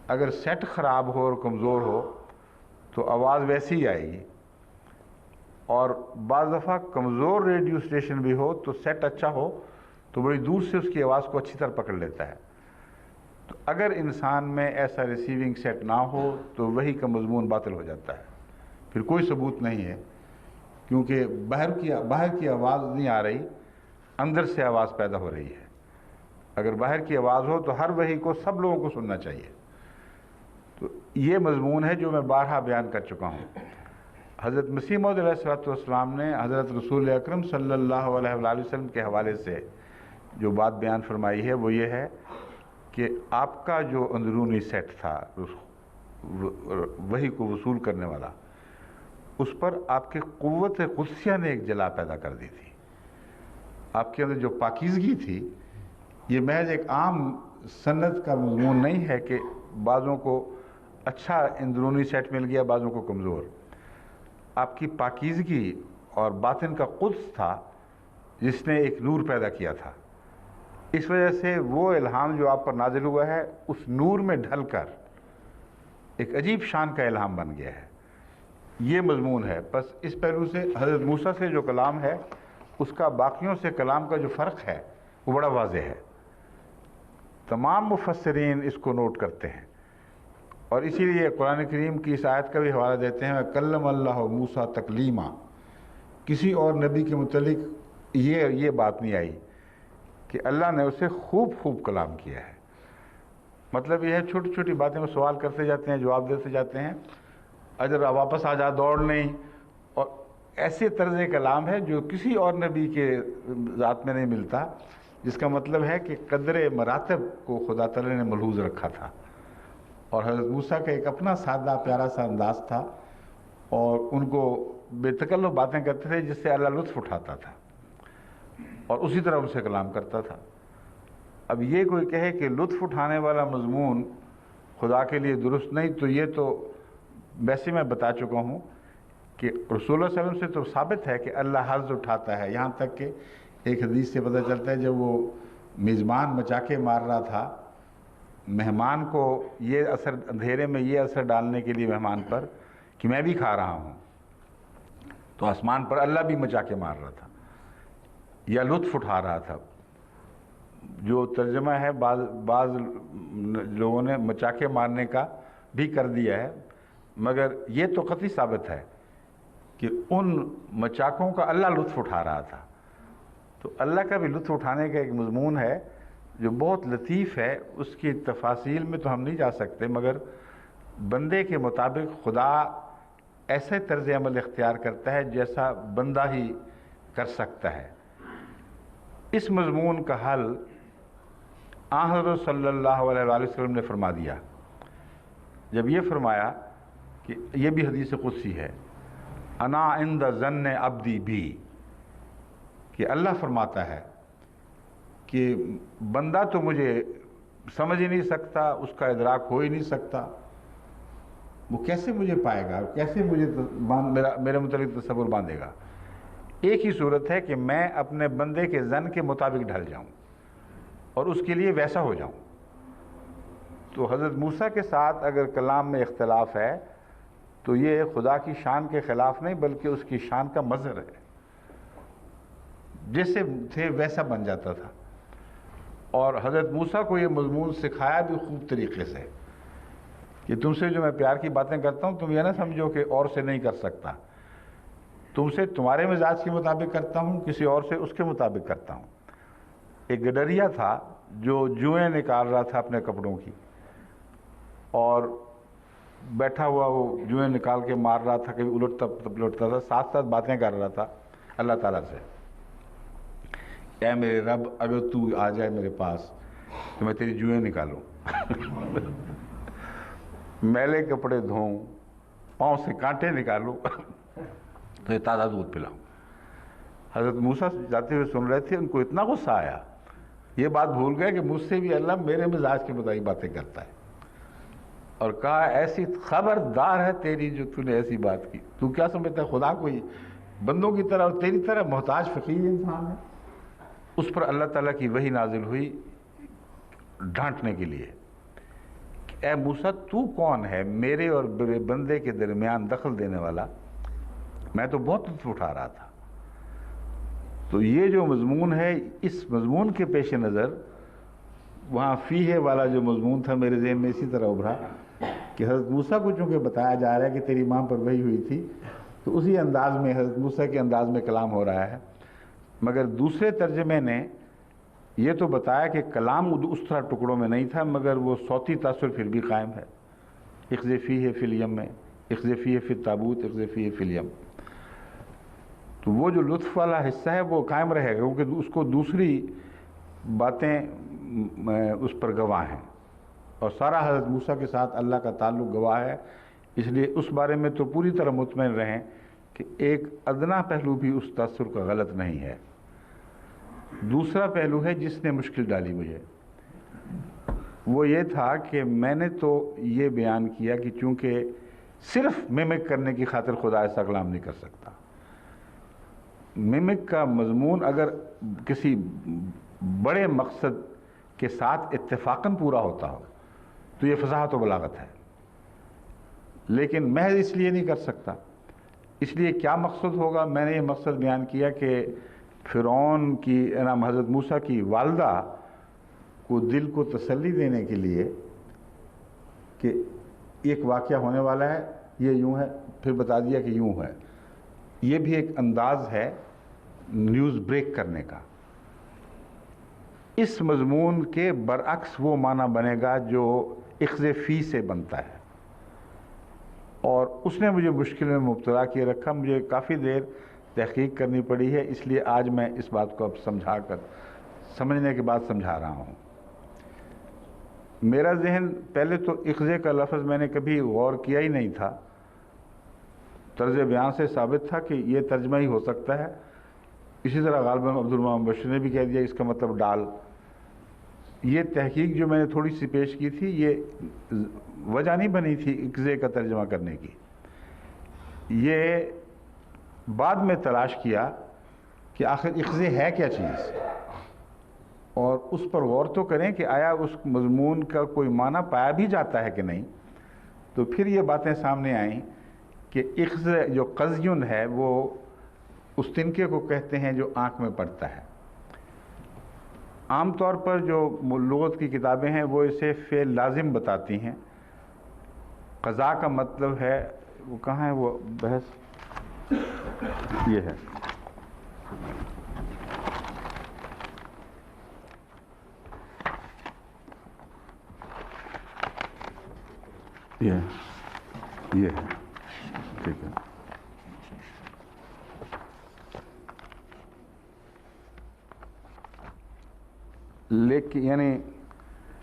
اگر سیٹ خراب ہو اور کمزور ہو تو آواز ویسی ہی آئے گی، اور بعض دفعہ کمزور ریڈیو اسٹیشن بھی ہو تو سیٹ اچھا ہو تو بڑی دور سے اس کی آواز کو اچھی طرح پکڑ لیتا ہے۔ تو اگر انسان میں ایسا ریسیونگ سیٹ نہ ہو تو وہی کا مضمون باطل ہو جاتا ہے، پھر کوئی ثبوت نہیں ہے، کیونکہ باہر کی آواز نہیں آ رہی، اندر سے آواز پیدا ہو رہی ہے۔ اگر باہر کی آواز ہو تو ہر وحی کو سب لوگوں کو سننا چاہیے۔ تو یہ مضمون ہے جو میں بارہا بیان کر چکا ہوں۔ حضرت مسیح موعود علیہ السلام نے حضرت رسول اکرم صلی اللہ علیہ وآلہ وسلم کے حوالے سے جو بات بیان فرمائی ہے وہ یہ ہے کہ آپ کا جو اندرونی سیٹ تھا وحی کو وصول کرنے والا، اس پر آپ کے قوت قدسیہ نے ایک جلا پیدا کر دی تھی۔ آپ کے اندر جو پاکیزگی تھی، یہ محض ایک عام سنت کا مضمون نہیں ہے کہ بعضوں کو اچھا اندرونی سیٹ مل گیا، بعضوں کو کمزور۔ آپ کی پاکیزگی اور باطن کا قدس تھا جس نے ایک نور پیدا کیا تھا۔ اس وجہ سے وہ الہام جو آپ پر نازل ہوا ہے اس نور میں ڈھل کر ایک عجیب شان کا الہام بن گیا ہے۔ یہ مضمون ہے۔ بس اس پہلو سے حضرت موسیٰ سے جو کلام ہے اس کا باقیوں سے کلام کا جو فرق ہے وہ بڑا واضح ہے۔ تمام مفسرین اس کو نوٹ کرتے ہیں، اور اسی لیے قرآن کریم کی اس آیت کا بھی حوالہ دیتے ہیں، کلم اللہ موسیٰ تکلیما۔ کسی اور نبی کے متعلق یہ بات نہیں آئی کہ اللہ نے اسے خوب کلام کیا ہے۔ مطلب یہ ہے چھوٹی چھوٹی باتیں وہ سوال کرتے جاتے ہیں، جواب دیتے جاتے ہیں، اجر واپس آ جا، دوڑ نہیں، اور ایسے طرز کلام ہے جو کسی اور نبی کے ذات میں نہیں ملتا، جس کا مطلب ہے کہ قدر مراتب کو خدا تعالی نے ملحوظ رکھا تھا۔ اور حضرت موسیٰ کا ایک اپنا سادہ پیارا سا انداز تھا، اور ان کو بے تکلف باتیں کرتے تھے جس سے اللہ لطف اٹھاتا تھا، اور اسی طرح ان سے کلام کرتا تھا۔ اب یہ کوئی کہے کہ لطف اٹھانے والا مضمون خدا کے لیے درست نہیں، تو یہ تو ویسے میں بتا چکا ہوں کہ رسول اللہ صلی اللہ علیہ وسلم سے تو ثابت ہے کہ اللہ حظ اٹھاتا ہے۔ یہاں تک کہ ایک حدیث سے پتہ چلتا ہے جب وہ میزبان مچاکے مار رہا تھا مہمان کو، یہ اثر اندھیرے میں یہ اثر ڈالنے کے لیے مہمان پر کہ میں بھی کھا رہا ہوں، تو آسمان پر اللہ بھی مچاکے مار رہا تھا یا لطف اٹھا رہا تھا۔ جو ترجمہ ہے بعض لوگوں نے مچاکے مارنے کا بھی کر دیا ہے، مگر یہ تو قطعی ثابت ہے کہ ان مچاکوں کا اللہ لطف اٹھا رہا تھا۔ تو اللہ کا بھی لطف اٹھانے کا ایک مضمون ہے جو بہت لطیف ہے، اس کی تفاصیل میں تو ہم نہیں جا سکتے، مگر بندے کے مطابق خدا ایسے طرز عمل اختیار کرتا ہے جیسا بندہ ہی کر سکتا ہے۔ اس مضمون کا حل آن حضرت صلی اللہ علیہ وآلہ وسلم نے فرما دیا، جب یہ فرمایا کہ یہ بھی حدیث قدسی ہے، انا عند ظن عبدی بی، کہ اللہ فرماتا ہے کہ بندہ تو مجھے سمجھ ہی نہیں سکتا، اس کا ادراک ہو ہی نہیں سکتا، وہ کیسے مجھے پائے گا، کیسے مجھے میرے متعلق تصور باندھے گا۔ ایک ہی صورت ہے کہ میں اپنے بندے کے ظن کے مطابق ڈھل جاؤں اور اس کے لیے ویسا ہو جاؤں۔ تو حضرت موسیٰ کے ساتھ اگر کلام میں اختلاف ہے تو یہ خدا کی شان کے خلاف نہیں بلکہ اس کی شان کا مظہر ہے، جیسے تھے ویسا بن جاتا تھا۔ اور حضرت موسیٰ کو یہ مضمون سکھایا بھی خوب طریقے سے کہ تم سے جو میں پیار کی باتیں کرتا ہوں تم یہ نہ سمجھو کہ اور سے نہیں کر سکتا، تم سے تمہارے مزاج کے مطابق کرتا ہوں، کسی اور سے اس کے مطابق کرتا ہوں۔ ایک گڈریا تھا جو جوئیں نکال رہا تھا اپنے کپڑوں کی، اور بیٹھا ہوا وہ جوئیں نکال کے مار رہا تھا، کبھی الٹتا پلٹتا تھا، ساتھ ساتھ باتیں کر رہا تھا اللہ تعالیٰ سے، اے میرے رب اگر تو آ جائے میرے پاس تو میں تیری جوئیں نکالوں میلے کپڑے دھوؤں، پاؤں سے کانٹے نکالوں تو یہ تازہ دودھ پلاؤں۔ حضرت موسیٰ جاتے ہوئے سن رہے تھے، ان کو اتنا غصہ آیا، یہ بات بھول گئے کہ مجھ سے بھی اللہ میرے مزاج کے مطابق باتیں کرتا ہے، اور کہا ایسی خبردار ہے تیری جو تو نے ایسی بات کی، تو کیا سمجھتا ہے خدا کوئی بندوں کی طرح اور تیری طرح محتاج فقیر انسان ہے؟ اس پر اللہ تعالیٰ کی وحی نازل ہوئی ڈانٹنے کے لیے، اے موسیٰ تو کون ہے میرے اور میرے بندے کے درمیان دخل دینے والا؟ میں تو بہت لطف اٹھا رہا تھا۔ تو یہ جو مضمون ہے، اس مضمون کے پیش نظر وہاں فیہ والا جو مضمون تھا میرے ذہن میں اسی طرح ابھرا کہ حضرت موسیٰ کو چونکہ بتایا جا رہا ہے کہ تیری ماں پر وحی ہوئی تھی، تو اسی انداز میں حضرت موسیٰ کے انداز میں کلام ہو رہا ہے، مگر دوسرے ترجمے نے یہ تو بتایا کہ کلام اس طرح ٹکڑوں میں نہیں تھا، مگر وہ صوتی تاثر پھر بھی قائم ہے۔ اقذفیہ فی الیم میں، اقذفیہ فی التابوت، اقذفیہ فی الیم، تو وہ جو لطف والا حصہ ہے وہ قائم رہے گا، کیونکہ اس کو دوسری باتیں اس پر گواہ ہیں، اور سارا حضرت موسیٰ کے ساتھ اللہ کا تعلق گواہ ہے، اس لیے اس بارے میں تو پوری طرح مطمئن رہیں کہ ایک ادنا پہلو بھی اس تاثر کا غلط نہیں ہے۔ دوسرا پہلو ہے جس نے مشکل ڈالی مجھے، وہ یہ تھا کہ میں نے تو یہ بیان کیا کہ چونکہ صرف میمک کرنے کی خاطر خدا ایسا کلام نہیں کر سکتا۔ میمک کا مضمون اگر کسی بڑے مقصد کے ساتھ اتفاقاً پورا ہوتا ہو تو یہ فصاحت و بلاغت ہے، لیکن محض اس لیے نہیں کر سکتا۔ اس لیے کیا مقصد ہوگا؟ میں نے یہ مقصد بیان کیا کہ فرعون کی نام حضرت موسیٰ کی والدہ کو دل کو تسلی دینے کے لیے کہ ایک واقعہ ہونے والا ہے، یہ یوں ہے، پھر بتا دیا کہ یوں ہے، یہ بھی ایک انداز ہے نیوز بریک کرنے کا۔ اس مضمون کے برعکس وہ معنی بنے گا جو اخذفی سے بنتا ہے، اور اس نے مجھے مشکل میں مبتلا کیے رکھا۔ مجھے کافی دیر تحقیق کرنی پڑی ہے، اس لیے آج میں اس بات کو اب سمجھنے کے بعد سمجھا رہا ہوں۔ میرا ذہن پہلے تو اخذے کا لفظ میں نے کبھی غور کیا ہی نہیں تھا، طرز بیان سے ثابت تھا کہ یہ ترجمہ ہی ہو سکتا ہے۔ اسی طرح غالباً عبدالرحمن بشیر نے بھی کہہ دیا اس کا مطلب ڈال۔ یہ تحقیق جو میں نے تھوڑی سی پیش کی تھی، یہ وجہ نہیں بنی تھی اخذے کا ترجمہ کرنے کی، یہ بعد میں تلاش کیا کہ آخر اخذے ہے کیا چیز، اور اس پر غور تو کریں کہ آیا اس مضمون کا کوئی معنی پایا بھی جاتا ہے کہ نہیں۔ تو پھر یہ باتیں سامنے آئیں کہ اخذ جو قزیون ہے وہ اس تنکے کو کہتے ہیں جو آنکھ میں پڑتا ہے۔ عام طور پر جو لغت کی کتابیں ہیں وہ اسے فعل لازم بتاتی ہیں۔ قضا کا مطلب ہے، وہ کہاں ہے وہ بحث، یہ ہے یہ ہے، ٹھیک ہے۔ لیکن یعنی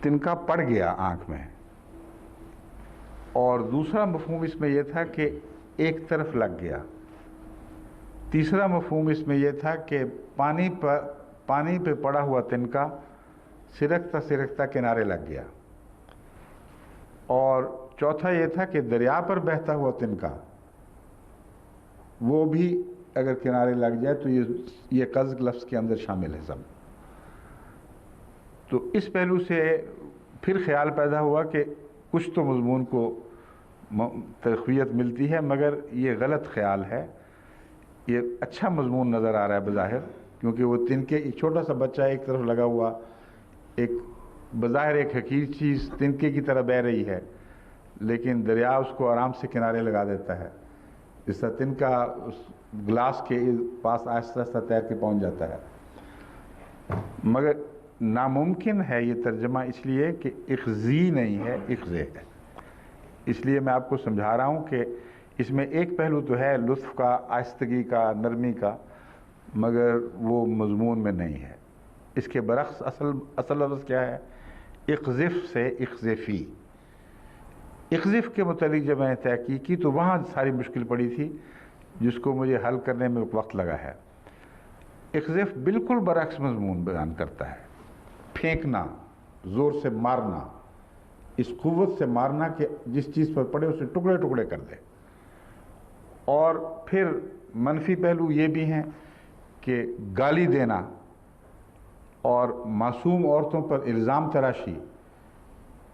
تنکا پڑ گیا آنکھ میں، اور دوسرا مفہوم اس میں یہ تھا کہ ایک طرف لگ گیا۔ تیسرا مفہوم اس میں یہ تھا کہ پانی پہ پڑا ہوا تنکا سرکتا سرکتا کنارے لگ گیا، اور چوتھا یہ تھا کہ دریا پر بہتا ہوا تنکا وہ بھی اگر کنارے لگ جائے تو یہ قز لفظ کے اندر شامل ہے سب۔ تو اس پہلو سے پھر خیال پیدا ہوا کہ کچھ تو مضمون کو تقویت ملتی ہے، مگر یہ غلط خیال ہے۔ یہ اچھا مضمون نظر آ رہا ہے بظاہر، کیونکہ وہ تنکے ایک چھوٹا سا بچہ ایک طرف لگا ہوا، ایک بظاہر ایک حقیر چیز تنکے کی طرح بہہ رہی ہے، لیکن دریا اس کو آرام سے کنارے لگا دیتا ہے، جس طرح تنکا اس گلاس کے پاس آہستہ آہستہ تیر کے پہنچ جاتا ہے۔ مگر ناممکن ہے یہ ترجمہ اس لیے کہ اخذی نہیں ہے، اخذے ہے۔ اس لیے میں آپ کو سمجھا رہا ہوں کہ اس میں ایک پہلو تو ہے لطف کا، آہستگی کا، نرمی کا، مگر وہ مضمون میں نہیں ہے۔ اس کے برعکس اصل لفظ کیا ہے؟ اقذف سے اقذفی۔ اقذف کے متعلق جب میں نے تحقیق کی تو وہاں ساری مشکل پڑی تھی، جس کو مجھے حل کرنے میں وقت لگا ہے۔ اقذف بالکل برعکس مضمون بیان کرتا ہے، پھینکنا، زور سے مارنا، اس قوت سے مارنا کہ جس چیز پر پڑے اسے ٹکڑے ٹکڑے کر دے۔ اور پھر منفی پہلو یہ بھی ہیں کہ گالی دینا اور معصوم عورتوں پر الزام تراشی،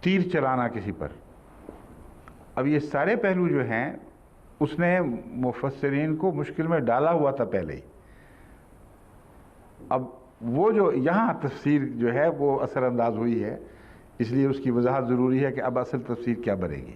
تیر چلانا کسی پر۔ اب یہ سارے پہلو جو ہیں اس نے مفسرین کو مشکل میں ڈالا ہوا تھا پہلے ہی۔ اب وہ جو یہاں تفسیر جو ہے وہ اثر انداز ہوئی ہے، اس لیے اس کی وضاحت ضروری ہے کہ اب اصل تفسیر کیا بنے گی۔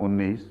19,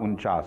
49।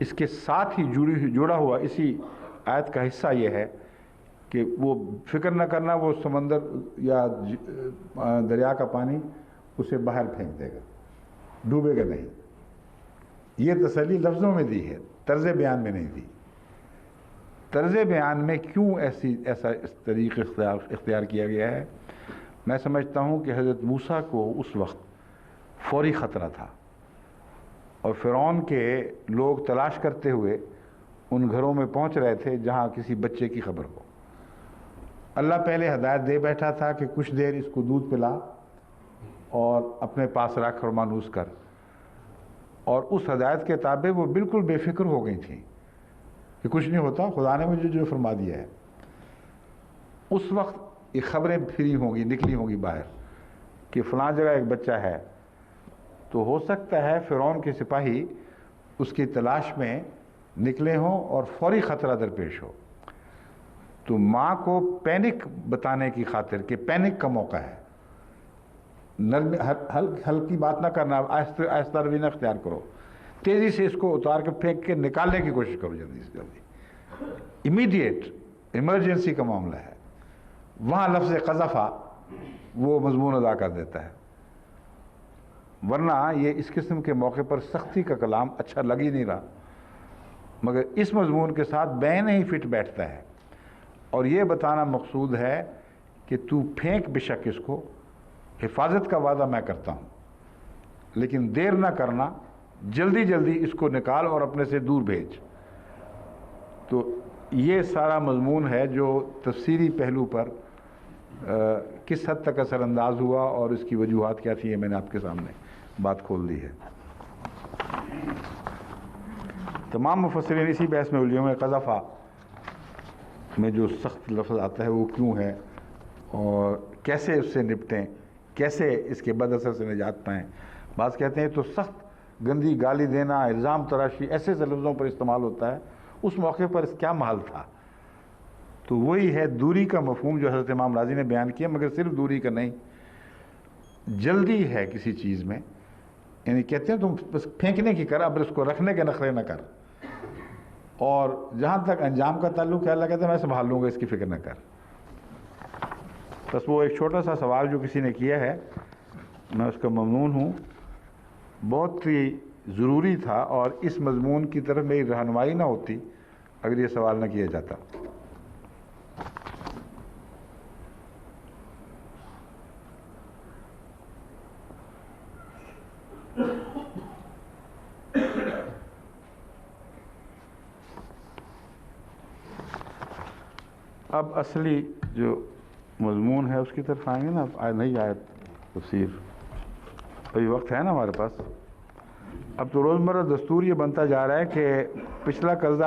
اس کے ساتھ ہی جڑا ہوا اسی آیت کا حصہ یہ ہے کہ وہ فکر نہ کرنا وہ سمندر یا دریا کا پانی اسے باہر پھینک دے گا، ڈوبے گا نہیں۔ یہ تسلی لفظوں میں دی ہے، طرز بیان میں نہیں دی۔ طرز بیان میں کیوں ایسا اس طریقہ اختیار کیا گیا ہے؟ میں سمجھتا ہوں کہ حضرت موسیٰ کو اس وقت فوری خطرہ تھا، اور فرعون کے لوگ تلاش کرتے ہوئے ان گھروں میں پہنچ رہے تھے جہاں کسی بچے کی خبر ہو۔ اللہ پہلے ہدایت دے بیٹھا تھا کہ کچھ دیر اس کو دودھ پلا اور اپنے پاس رکھ اور مانوس کر، اور اس ہدایت کے تابع وہ بالکل بے فکر ہو گئی تھیں کہ کچھ نہیں ہوتا، خدا نے مجھے جو فرما دیا ہے۔ اس وقت یہ خبریں پھری ہوں گی، نکلی ہوں گی باہر کہ فلاں جگہ ایک بچہ ہے، تو ہو سکتا ہے فرعون کے سپاہی اس کی تلاش میں نکلے ہوں اور فوری خطرہ درپیش ہو۔ تو ماں کو پینک بتانے کی خاطر کہ پینک کا موقع ہے، ہلکی بات نہ کرنا، آہستہ رویہ اختیار کرو، تیزی سے اس کو اتار کے پھینک کے نکالنے کی کوشش کرو، جلدی سے جلدی، امیڈیٹ ایمرجنسی کا معاملہ ہے۔ وہاں لفظ قذفہ وہ مضمون ادا کر دیتا ہے، ورنہ یہ اس قسم کے موقع پر سختی کا کلام اچھا لگ ہی نہیں رہا، مگر اس مضمون کے ساتھ بین ہی فٹ بیٹھتا ہے، اور یہ بتانا مقصود ہے کہ تو پھینک بے شک اس کو، حفاظت کا وعدہ میں کرتا ہوں، لیکن دیر نہ کرنا، جلدی جلدی اس کو نکال اور اپنے سے دور بھیج۔ تو یہ سارا مضمون ہے جو تفسیری پہلو پر کس حد تک اثر انداز ہوا اور اس کی وجوہات کیا تھی، یہ میں نے آپ کے سامنے بات کھول دی ہے۔ تمام مفسرین اسی بحث میں الجھے ہوئے ہیں، قذفہ میں جو سخت لفظ آتا ہے وہ کیوں ہے اور کیسے اس سے نپٹیں، کیسے اس کے بد اثر سے نجات پائیں۔ بعض کہتے ہیں تو سخت گندی گالی دینا، الزام تراشی، ایسے لفظوں پر استعمال ہوتا ہے، اس موقع پر اس کیا محل تھا؟ تو وہی ہے دوری کا مفہوم جو حضرت امام راضی نے بیان کیا، مگر صرف دوری کا نہیں، جلدی ہے کسی چیز میں، یعنی کہتے ہیں تم بس پھینکنے کی کر، اب اس کو رکھنے کے نخرے نہ کر، اور جہاں تک انجام کا تعلق ہے اللہ کہتا ہے میں سنبھال لوں گا، اس کی فکر نہ کر۔ بس وہ ایک چھوٹا سا سوال جو کسی نے کیا ہے، میں اس کا ممنون ہوں، بہت ہی ضروری تھا، اور اس مضمون کی طرف میری رہنمائی نہ ہوتی اگر یہ سوال نہ کیا جاتا۔ اب اصلی جو مضمون ہے اس کی طرف آئیں گے نا، نہیں آیت تفسیر، ابھی وقت ہے نا ہمارے پاس۔ اب تو روزمرہ دستور یہ بنتا جا رہا ہے کہ پچھلا قرضہ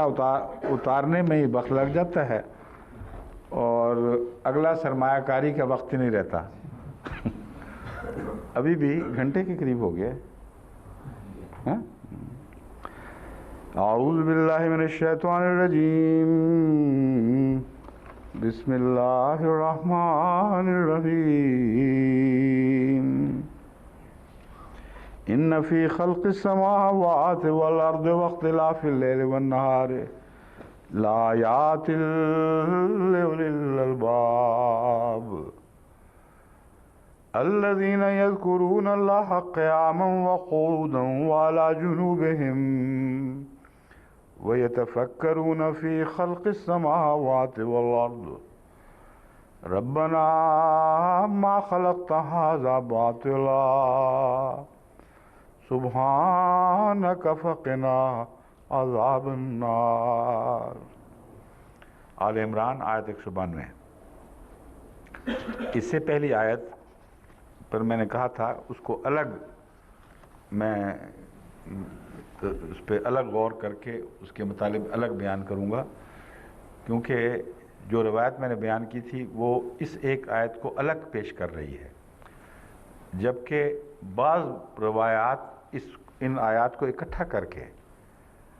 اتارنے میں ہی وقت لگ جاتا ہے اور اگلا سرمایہ کاری کا وقت ہی نہیں رہتا۔ ابھی بھی گھنٹے کے قریب ہو گیا۔ اعوذ باللہ من الشیطان الرجیم، بسم اللہ الرحمن الرحیم، ان فی خلق السماوات والارض واختلاف اللیل والنہار لآیات لأولی الالباب الذین یذکرون اللہ قیاما وقعودا وعلی جنوبہم وَيَتَفَكَّرُونَ فِي خَلْقِ السَّمَاوَاتِ وَالْأَرْضِ رَبَّنَا مَا خَلَقْتَ هَذَا بَاطِلًا سُبْحَانَكَ فَقِنَا عَذَابَ النَّارِ۔ آل عمران آیت 192۔ اس سے پہلی آیت پر میں نے کہا تھا اس کو الگ، میں اس پہ الگ غور کر کے اس کے مطالب الگ بیان کروں گا، کیونکہ جو روایت میں نے بیان کی تھی وہ اس ایک آیت کو الگ پیش کر رہی ہے، جبکہ بعض روایات ان آیات کو اکٹھا کر کے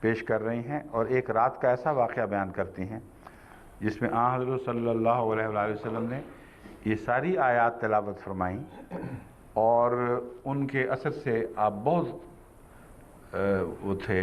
پیش کر رہی ہیں، اور ایک رات کا ایسا واقعہ بیان کرتی ہیں جس میں آن حضرت صلی اللہ علیہ وآلہ وسلم نے یہ ساری آیات تلاوت فرمائیں، اور ان کے اثر سے آپ بہت وہ تھے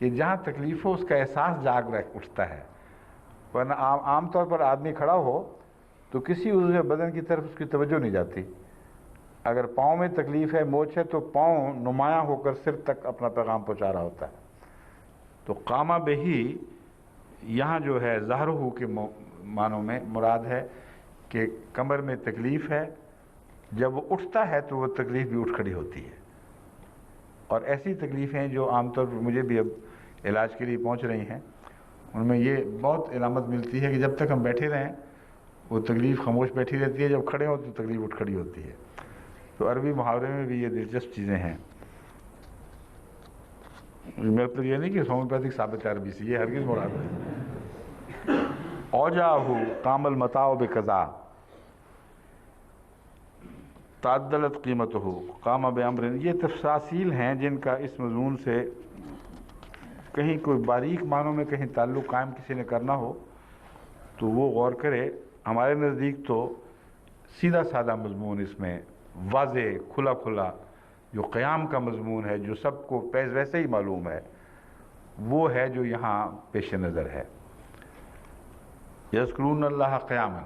کہ جہاں تکلیف ہو اس کا احساس جاگ اٹھتا ہے، ورنہ عام طور پر آدمی کھڑا ہو تو کسی عضو بدن کی طرف اس کی توجہ نہیں جاتی. اگر پاؤں میں تکلیف ہے، موچ ہے، تو پاؤں نمایاں ہو کر سر تک اپنا پیغام پہنچا رہا ہوتا ہے. تو قامہ بہی یہاں جو ہے ظاہرہ کے معنوں میں مراد ہے کہ کمر میں تکلیف ہے، جب وہ اٹھتا ہے تو وہ تکلیف بھی اٹھ کھڑی ہوتی ہے. اور ایسی تکلیفیں جو عام طور پر مجھے بھی اب علاج کے لیے پہنچ رہی ہیں، ان میں یہ بہت علامت ملتی ہے کہ جب تک ہم بیٹھے رہیں وہ تکلیف خاموش بیٹھی رہتی ہے، جب کھڑے ہو تو تکلیف اٹھ کھڑی ہوتی ہے. تو عربی محاورے میں بھی یہ دلچسپ چیزیں ہیں. میرا مطلب یہ نہیں کہ ہومیوپیتھک ثابت ہے عربی سے، یہ ہرگز مراد ہے. اوجاہ قام المتاع بقضاء تعدلت قیمتہ قام بامر. یہ تفصیل ہیں جن کا اس مضمون سے کہیں کوئی باریک معنوں میں کہیں تعلق قائم کسی نے کرنا ہو تو وہ غور کرے. ہمارے نزدیک تو سیدھا سادہ مضمون اس میں واضح کھلا کھلا جو قیام کا مضمون ہے، جو سب کو ویسے ہی معلوم ہے، وہ ہے جو یہاں پیش نظر ہے. یذکرون اللہ قیاما،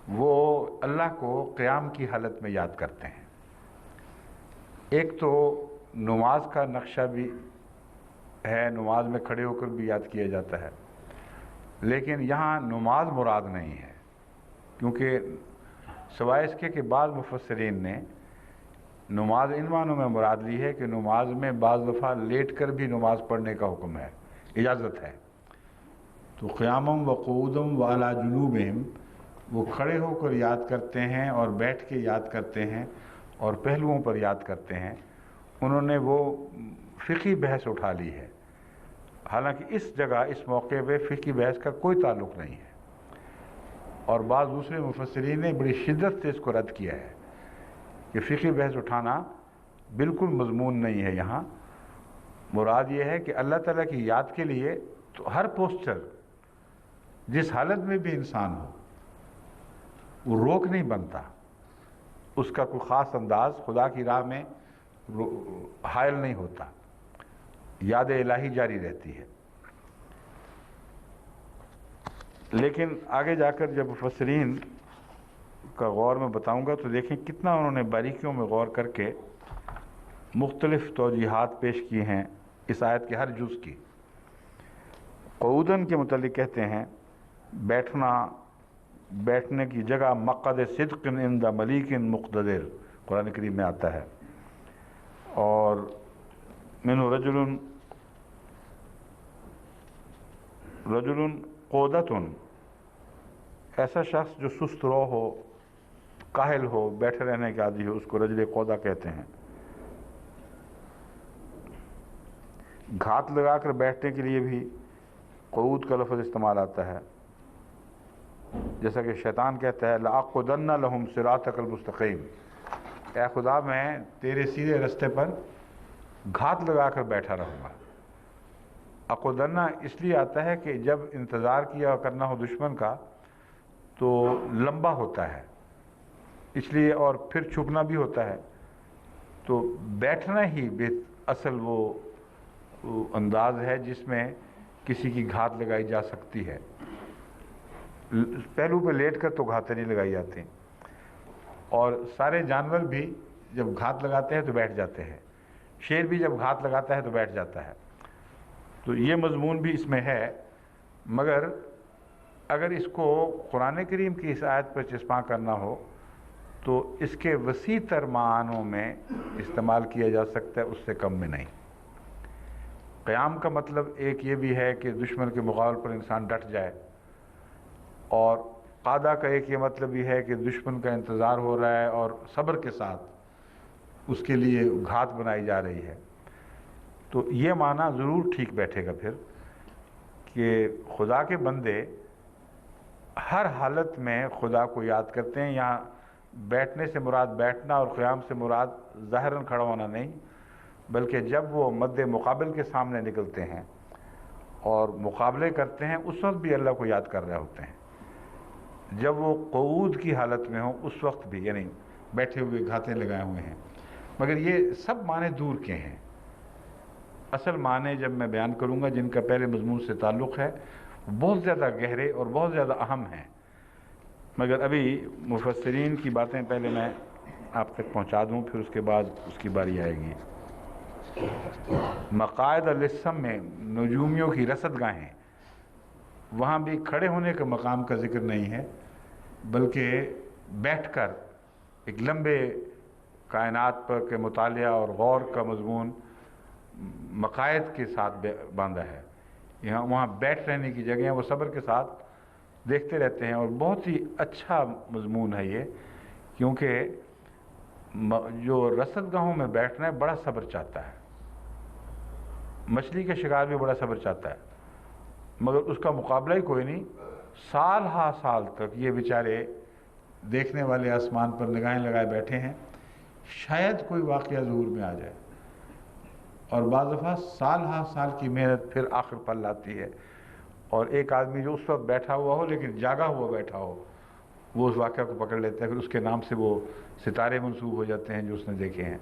وہ اللہ کو قیام کی حالت میں یاد کرتے ہیں. ایک تو نماز کا نقشہ بھی ہے، نماز میں کھڑے ہو کر بھی یاد کیا جاتا ہے، لیکن یہاں نماز مراد نہیں ہے، کیونکہ سوائے اس کے کہ بعض مفسرین نے نماز ان معنوں میں مراد لی ہے کہ نماز میں بعض دفعہ لیٹ کر بھی نماز پڑھنے کا حکم ہے، اجازت ہے. تو قیامم و قعودم و علی جنوبہم، وہ کھڑے ہو کر یاد کرتے ہیں اور بیٹھ کے یاد کرتے ہیں اور پہلوؤں پر یاد کرتے ہیں. انہوں نے وہ فقہی بحث اٹھا لی ہے، حالانکہ اس جگہ اس موقع پہ فقہی بحث کا کوئی تعلق نہیں ہے. اور بعض دوسرے مفسرین نے بڑی شدت سے اس کو رد کیا ہے کہ فقہی بحث اٹھانا بالکل مضمون نہیں ہے. یہاں مراد یہ ہے کہ اللہ تعالیٰ کی یاد کے لیے تو ہر پوسچر جس حالت میں بھی انسان ہو وہ روک نہیں بنتا، اس کا کوئی خاص انداز خدا کی راہ میں حائل نہیں ہوتا، یاد الہی جاری رہتی ہے. لیکن آگے جا کر جب مفسرین کا غور میں بتاؤں گا تو دیکھیں کتنا انہوں نے باریکیوں میں غور کر کے مختلف توجیحات پیش کی ہیں اس آیت کے ہر جز کی. قعودن کے متعلق کہتے ہیں بیٹھنے کی جگہ مقعد صدق عند ملیک مقتدر، قرآن کریم میں آتا ہے. اور منہ رجل قودتن، ایسا شخص جو سست رو ہو، کاہل ہو، بیٹھے رہنے کے عادی ہو، اس کو رجل قودہ کہتے ہیں. گھات لگا کر بیٹھنے کے لیے بھی قعود کا لفظ استعمال آتا ہے، جیسا کہ شیطان کہتا ہے لَأَقْعُدَنَّ لَهُمْ صِرَاطَكَ الْمُسْتَقِيمَ، اے خدا میں تیرے سیدھے رستے پر گھات لگا کر بیٹھا رہوں گا. اقعدنہ اس لیے آتا ہے کہ جب انتظار کیا کرنا ہو دشمن کا تو لمبا ہوتا ہے اس لیے، اور پھر چھپنا بھی ہوتا ہے. تو بیٹھنا ہی اصل وہ انداز ہے جس میں کسی کی گھات لگائی جا سکتی ہے. پہلو پہ لیٹ کر تو گھاتیں نہیں لگائی جاتی، اور سارے جانور بھی جب گھات لگاتے ہیں تو بیٹھ جاتے ہیں. شیر بھی جب گھات لگاتا ہے تو بیٹھ جاتا ہے. تو یہ مضمون بھی اس میں ہے، مگر اگر اس کو قرآن کریم کی اس آیت پر چسپاں کرنا ہو تو اس کے وسیع تر معنوں میں استعمال کیا جا سکتا ہے، اس سے کم میں نہیں. قیام کا مطلب ایک یہ بھی ہے کہ دشمن کے مقابل پر انسان ڈٹ جائے، اور قادہ کا ایک یہ مطلب بھی ہے کہ دشمن کا انتظار ہو رہا ہے اور صبر کے ساتھ اس کے لیے گھات بنائی جا رہی ہے. تو یہ معنی ضرور ٹھیک بیٹھے گا پھر کہ خدا کے بندے ہر حالت میں خدا کو یاد کرتے ہیں. یہاں بیٹھنے سے مراد بیٹھنا اور قیام سے مراد ظاہراً کھڑا ہونا نہیں، بلکہ جب وہ مد مقابل کے سامنے نکلتے ہیں اور مقابلے کرتے ہیں اس وقت بھی اللہ کو یاد کر رہے ہوتے ہیں. جب وہ قعود کی حالت میں ہوں اس وقت بھی، یعنی بیٹھے ہوئے گھاتے لگائے ہوئے ہیں. مگر یہ سب معنی دور کے ہیں. اصل معنی جب میں بیان کروں گا جن کا پہلے مضمون سے تعلق ہے بہت زیادہ گہرے اور بہت زیادہ اہم ہیں، مگر ابھی مفسرین کی باتیں پہلے میں آپ تک پہنچا دوں، پھر اس کے بعد اس کی باری آئے گی۔ مقاعد للسم میں نجومیوں کی رصد گاہیں، وہاں بھی کھڑے ہونے کے مقام کا ذکر نہیں ہے، بلکہ بیٹھ کر ایک لمبے کائنات پر کے مطالعہ اور غور کا مضمون مقاعد کے ساتھ باندھا ہے۔ یہاں وہاں بیٹھ رہنے کی جگہیں وہ صبر کے ساتھ دیکھتے رہتے ہیں، اور بہت ہی اچھا مضمون ہے یہ، کیونکہ جو رصد گاہوں میں بیٹھنا ہے بڑا صبر چاہتا ہے۔ مچھلی کا شکار بھی بڑا صبر چاہتا ہے، مگر اس کا مقابلہ ہی کوئی نہیں۔ سال ہا سال تک یہ بیچارے دیکھنے والے آسمان پر نگاہیں لگائے بیٹھے ہیں، شاید کوئی واقعہ ظہور میں آ جائے، اور بعض دفعہ سال ہا سال کی محنت پھر آخر پر لاتی ہے، اور ایک آدمی جو اس وقت بیٹھا ہوا ہو لیکن جاگا ہوا بیٹھا ہو، وہ اس واقعہ کو پکڑ لیتا ہے، پھر اس کے نام سے وہ ستارے منسوب ہو جاتے ہیں جو اس نے دیکھے ہیں۔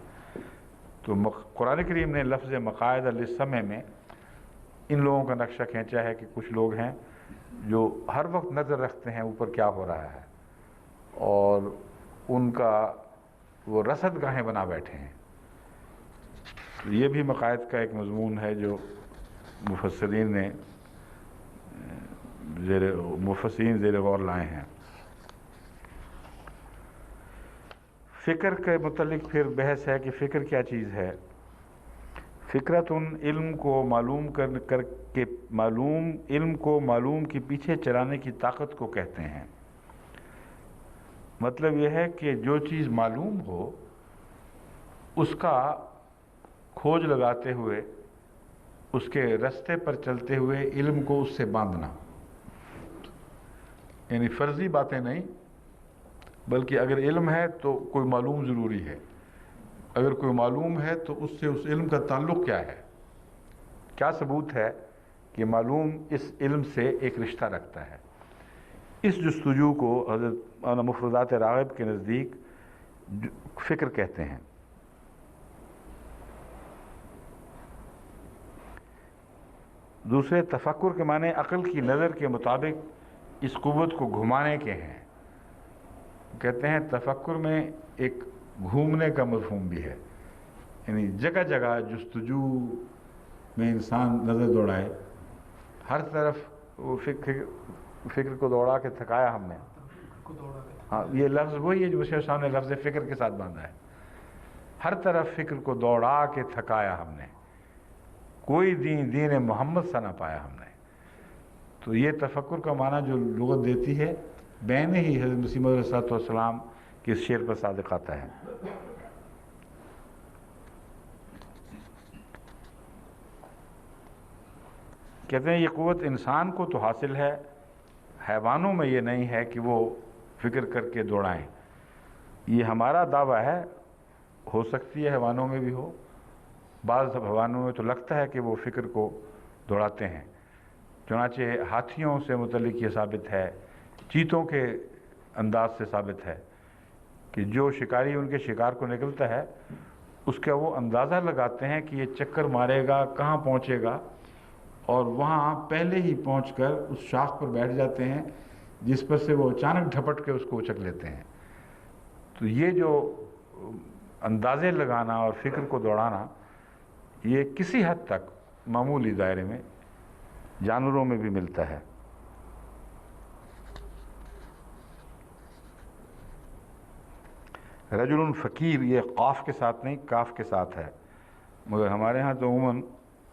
تو قرآن کریم نے لفظ مقاعد للسمع میں ان لوگوں کا نقشہ کھینچا ہے کہ کچھ لوگ ہیں جو ہر وقت نظر رکھتے ہیں اوپر کیا ہو رہا ہے، اور ان کا وہ رصد گاہیں بنا بیٹھے ہیں۔ یہ بھی مقاعد کا ایک مضمون ہے جو مفسرین نے زیر غور لائے ہیں۔ فکر کے متعلق پھر بحث ہے کہ فکر کیا چیز ہے۔ فکرتن علم کو معلوم کر کے علم کو معلوم کے پیچھے چلانے کی طاقت کو کہتے ہیں۔ مطلب یہ ہے کہ جو چیز معلوم ہو اس کا کھوج لگاتے ہوئے، اس کے رستے پر چلتے ہوئے علم کو اس سے باندھنا، یعنی فرضی باتیں نہیں، بلکہ اگر علم ہے تو کوئی معلوم ضروری ہے، اگر کوئی معلوم ہے تو اس سے اس علم کا تعلق کیا ہے، کیا ثبوت ہے کہ معلوم اس علم سے ایک رشتہ رکھتا ہے۔ اس جستجو کو حضرت مفردات راغب کے نزدیک فکر کہتے ہیں۔ دوسرے تفکر کے معنی عقل کی نظر کے مطابق اس قوت کو گھمانے کے ہیں۔ کہتے ہیں تفکر میں ایک گھومنے کا مفہوم بھی ہے، یعنی جگہ جگہ جستجو میں انسان نظر دوڑائے، ہر طرف وہ فکر کو دوڑا کے تھکایا ہم نے۔ ہاں، یہ لفظ وہی ہے جو مشیر صاحب نے لفظ فکر کے ساتھ باندھا ہے۔ ہر طرف فکر کو دوڑا کے تھکایا ہم نے، کوئی دین محمد سا نہ پایا ہم نے۔ تو یہ تفکر کا معنی جو لغت دیتی ہے بین ہی حضرت مسیح موعود علیہ السلام کے اس شعر پر صادق آتا ہے۔ کہتے ہیں یہ قوت انسان کو تو حاصل ہے، حیوانوں میں یہ نہیں ہے کہ وہ فکر کر کے دوڑائیں۔ یہ ہمارا دعویٰ ہے، ہو سکتی ہے حیوانوں میں بھی ہو، بعض حیوانوں میں تو لگتا ہے کہ وہ فکر کو دوڑاتے ہیں۔ چنانچہ ہاتھیوں سے متعلق یہ ثابت ہے، چیتوں کے انداز سے ثابت ہے کہ جو شکاری ان کے شکار کو نکلتا ہے اس کا وہ اندازہ لگاتے ہیں کہ یہ چکر مارے گا، کہاں پہنچے گا، اور وہاں پہلے ہی پہنچ کر اس شاخ پر بیٹھ جاتے ہیں جس پر سے وہ اچانک جھپٹ کے اس کو اچک لیتے ہیں۔ تو یہ جو اندازے لگانا اور فکر کو دوڑانا، یہ کسی حد تک معمولی دائرے میں جانوروں میں بھی ملتا ہے۔ رجل فقیر، یہ قاف کے ساتھ نہیں کاف کے ساتھ ہے، مگر ہمارے ہاں تو عموماً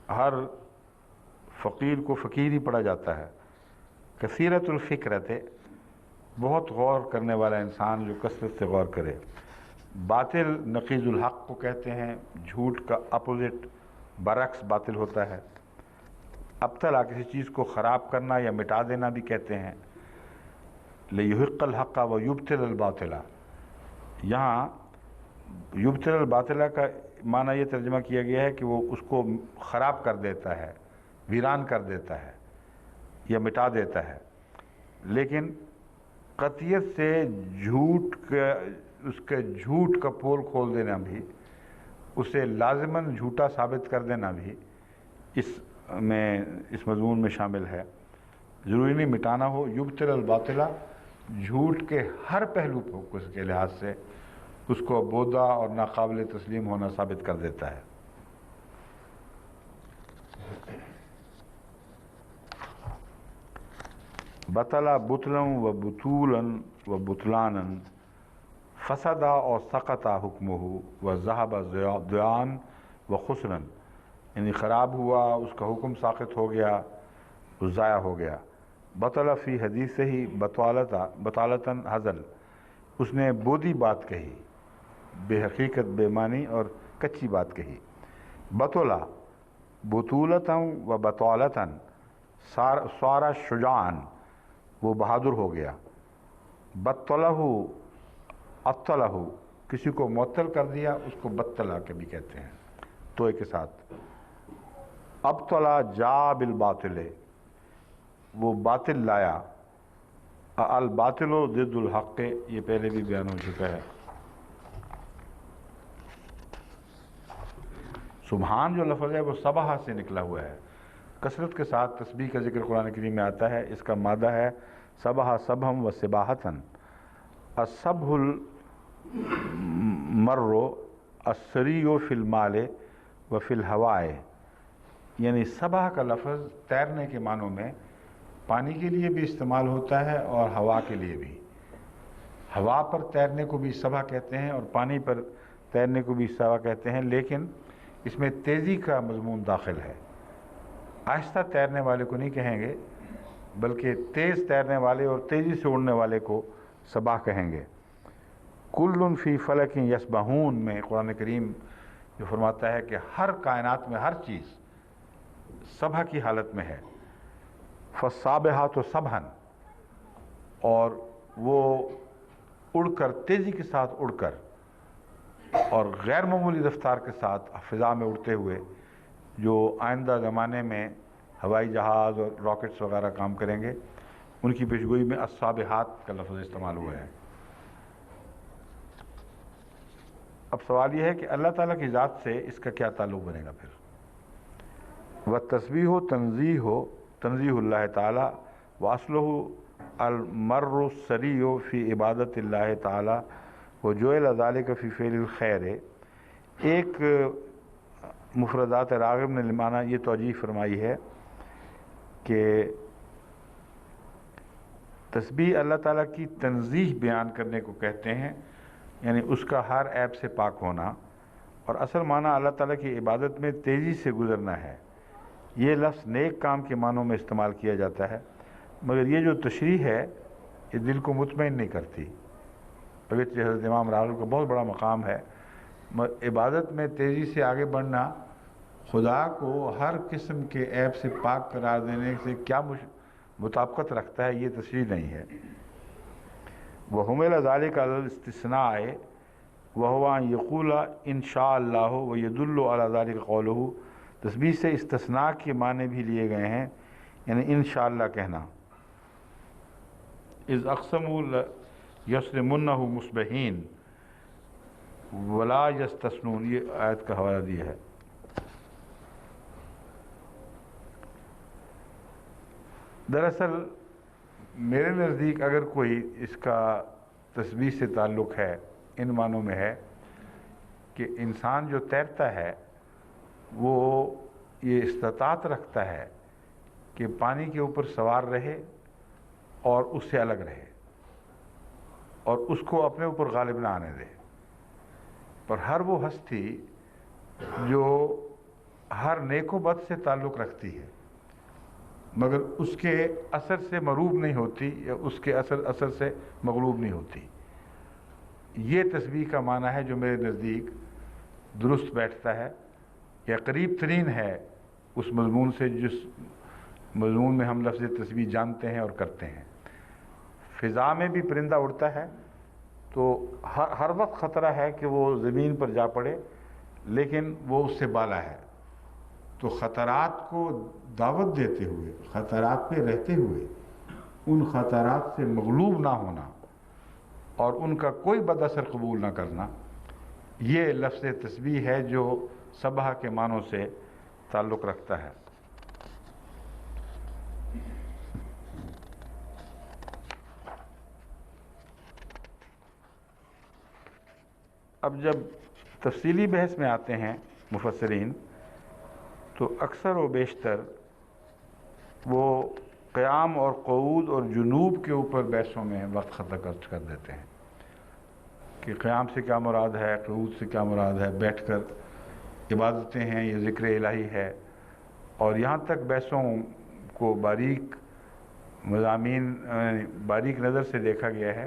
ہر فقیر کو فقیر ہی پڑھا جاتا ہے۔ کثیرت الفکرت، بہت غور کرنے والا انسان جو کثرت سے غور کرے۔ باطل نقیض الحق کو کہتے ہیں، جھوٹ کا اپوزٹ برعکس باطل ہوتا ہے۔ ابتلا، کسی چیز کو خراب کرنا یا مٹا دینا بھی کہتے ہیں۔ لیحق الحق و یبطل الباطل، یہاں یبطل الباطل کا معنی یہ ترجمہ کیا گیا ہے کہ وہ اس کو خراب کر دیتا ہے، ویران کر دیتا ہے یا مٹا دیتا ہے، لیکن قطعیت سے اس کے جھوٹ کا پول کھول دینا بھی، اسے لازماً جھوٹا ثابت کر دینا بھی اس مضمون میں شامل ہے۔ ضروری نہیں مٹانا ہو، یبطل الباطلہ، جھوٹ کے ہر پہلو کو اس کے لحاظ سے اس کو بودا اور ناقابل تسلیم ہونا ثابت کر دیتا ہے۔ بطلا بطلا و بطولا و بطلانا فسدا اور سقطا حکمہ و ذہب ضیان و خسرن، یعنی خراب ہوا، اس کا حکم ساقط ہو گیا، وہ ضائع ہو گیا۔ بطلا فی حدیث ہی بطالتاً حزل، اس نے بودی بات کہی، بے حقیقت بے معنی اور کچی بات کہی۔ بطلا بطولتاً و بطالتاً سارا شجاعاً، وہ بہادر ہو گیا۔ بطلہ اطلہ، کسی کو معطل کر دیا اس کو بطلہ کے بھی کہتے ہیں، توئے کے ساتھ۔ ابطلہ جا بالباطل، وہ باطل لایا۔ الباطل ضد الحق، یہ پہلے بھی بیان ہو چکا ہے۔ سبحان جو لفظ ہے وہ صبح سے نکلا ہوا ہے، کثرت کے ساتھ تسبیح کا ذکر قرآن کریم میں آتا ہے۔ اس کا مادہ ہے صبح صبحم و صباحتن۔ الصبح المر السری فی المال و فی الہوائے، یعنی صبح کا لفظ تیرنے کے معنوں میں پانی کے لیے بھی استعمال ہوتا ہے اور ہوا کے لیے بھی۔ ہوا پر تیرنے کو بھی صبح کہتے ہیں اور پانی پر تیرنے کو بھی صبح کہتے ہیں، لیکن اس میں تیزی کا مضمون داخل ہے۔ آہستہ تیرنے والے کو نہیں کہیں گے، بلکہ تیز تیرنے والے اور تیزی سے اڑنے والے کو صباح کہیں گے۔ کل فی فلک یسبحون میں قرآن کریم جو فرماتا ہے کہ ہر کائنات میں ہر چیز صبح کی حالت میں ہے۔ فالصابحات صبحا، اور وہ اڑ کر تیزی کے ساتھ اڑ کر اور غیر معمولی رفتار کے ساتھ فضا میں اڑتے ہوئے، جو آئندہ زمانے میں ہوائی جہاز اور راکٹس وغیرہ کام کریں گے، ان کی پیشگوئی میں الصابحات کا لفظ استعمال ہوا ہے۔ اب سوال یہ ہے کہ اللہ تعالیٰ کی ذات سے اس کا کیا تعلق بنے گا پھر؟ والتسبیح تنزیہ اللہ تعالیٰ واصلہ المر السری فی عبادت اللہ تعالیٰ وجعل ذلک فی فعل الخیر۔ ایک مفردات راغب نے لمانہ یہ توجیہ فرمائی ہے کہ تسبیح اللہ تعالیٰ کی تنزیہ بیان کرنے کو کہتے ہیں، یعنی اس کا ہر عیب سے پاک ہونا، اور اصل معنی اللہ تعالیٰ کی عبادت میں تیزی سے گزرنا ہے۔ یہ لفظ نیک کام کے معنوں میں استعمال کیا جاتا ہے، مگر یہ جو تشریح ہے یہ دل کو مطمئن نہیں کرتی۔ اگرچہ حضرت امام راغب کا بہت بڑا مقام ہے، عبادت میں تیزی سے آگے بڑھنا خدا کو ہر قسم کے عیب سے پاک قرار دینے سے کیا مطابقت رکھتا ہے، یہ تشریح نہیں ہے۔ وَحُمِلَ ذَلِكَ عَلَى الْاِسْتِثْنَاءِ وَهُوَ أَنْ يَقُولَ إِنْ شَاءَ اللَّهُ وَيَدُلُّ عَلَى ذَلِكَ قَوْلُهُ۔ تسبیح سے استثناء کے معنی بھی لیے گئے ہیں، یعنی انشاءاللہ کہنا۔ اِذْ أَقْسَمُوا يَصْرِمُنَّهُ مُصْبِحِينَ وَلَا يَسْتَثْنُونَ، یہ آیت کا حوالہ دیا ہے۔ دراصل میرے نزدیک اگر کوئی اس کا تسبیح سے تعلق ہے، ان معنوں میں ہے کہ انسان جو تیرتا ہے وہ یہ استطاعت رکھتا ہے کہ پانی کے اوپر سوار رہے اور اس سے الگ رہے اور اس کو اپنے اوپر غالب نہ آنے دے۔ پر ہر وہ ہستی جو ہر نیک و بد سے تعلق رکھتی ہے مگر اس کے اثر سے مغلوب نہیں ہوتی یا اس کے اثر سے مغلوب نہیں ہوتی، یہ تسبیح کا معنی ہے جو میرے نزدیک درست بیٹھتا ہے یا قریب ترین ہے اس مضمون سے جس مضمون میں ہم لفظ تسبیح جانتے ہیں اور کرتے ہیں۔ فضا میں بھی پرندہ اڑتا ہے تو ہر وقت خطرہ ہے کہ وہ زمین پر جا پڑے، لیکن وہ اس سے بالا ہے، تو خطرات کو دعوت دیتے ہوئے، خطرات پہ رہتے ہوئے ان خطرات سے مغلوب نہ ہونا اور ان کا کوئی بد اثر قبول نہ کرنا، یہ لفظ تسبیح ہے جو صبح کے معنوں سے تعلق رکھتا ہے۔ اب جب تفصیلی بحث میں آتے ہیں مفسرین تو اکثر و بیشتر وہ قیام اور قعود اور جنوب کے اوپر بحثوں میں وقت خرچ کر دیتے ہیں کہ قیام سے کیا مراد ہے، قعود سے کیا مراد ہے، بیٹھ کر عبادتیں ہیں، یہ ذکر الہی ہے، اور یہاں تک بحثوں کو باریک مضامین باریک نظر سے دیکھا گیا ہے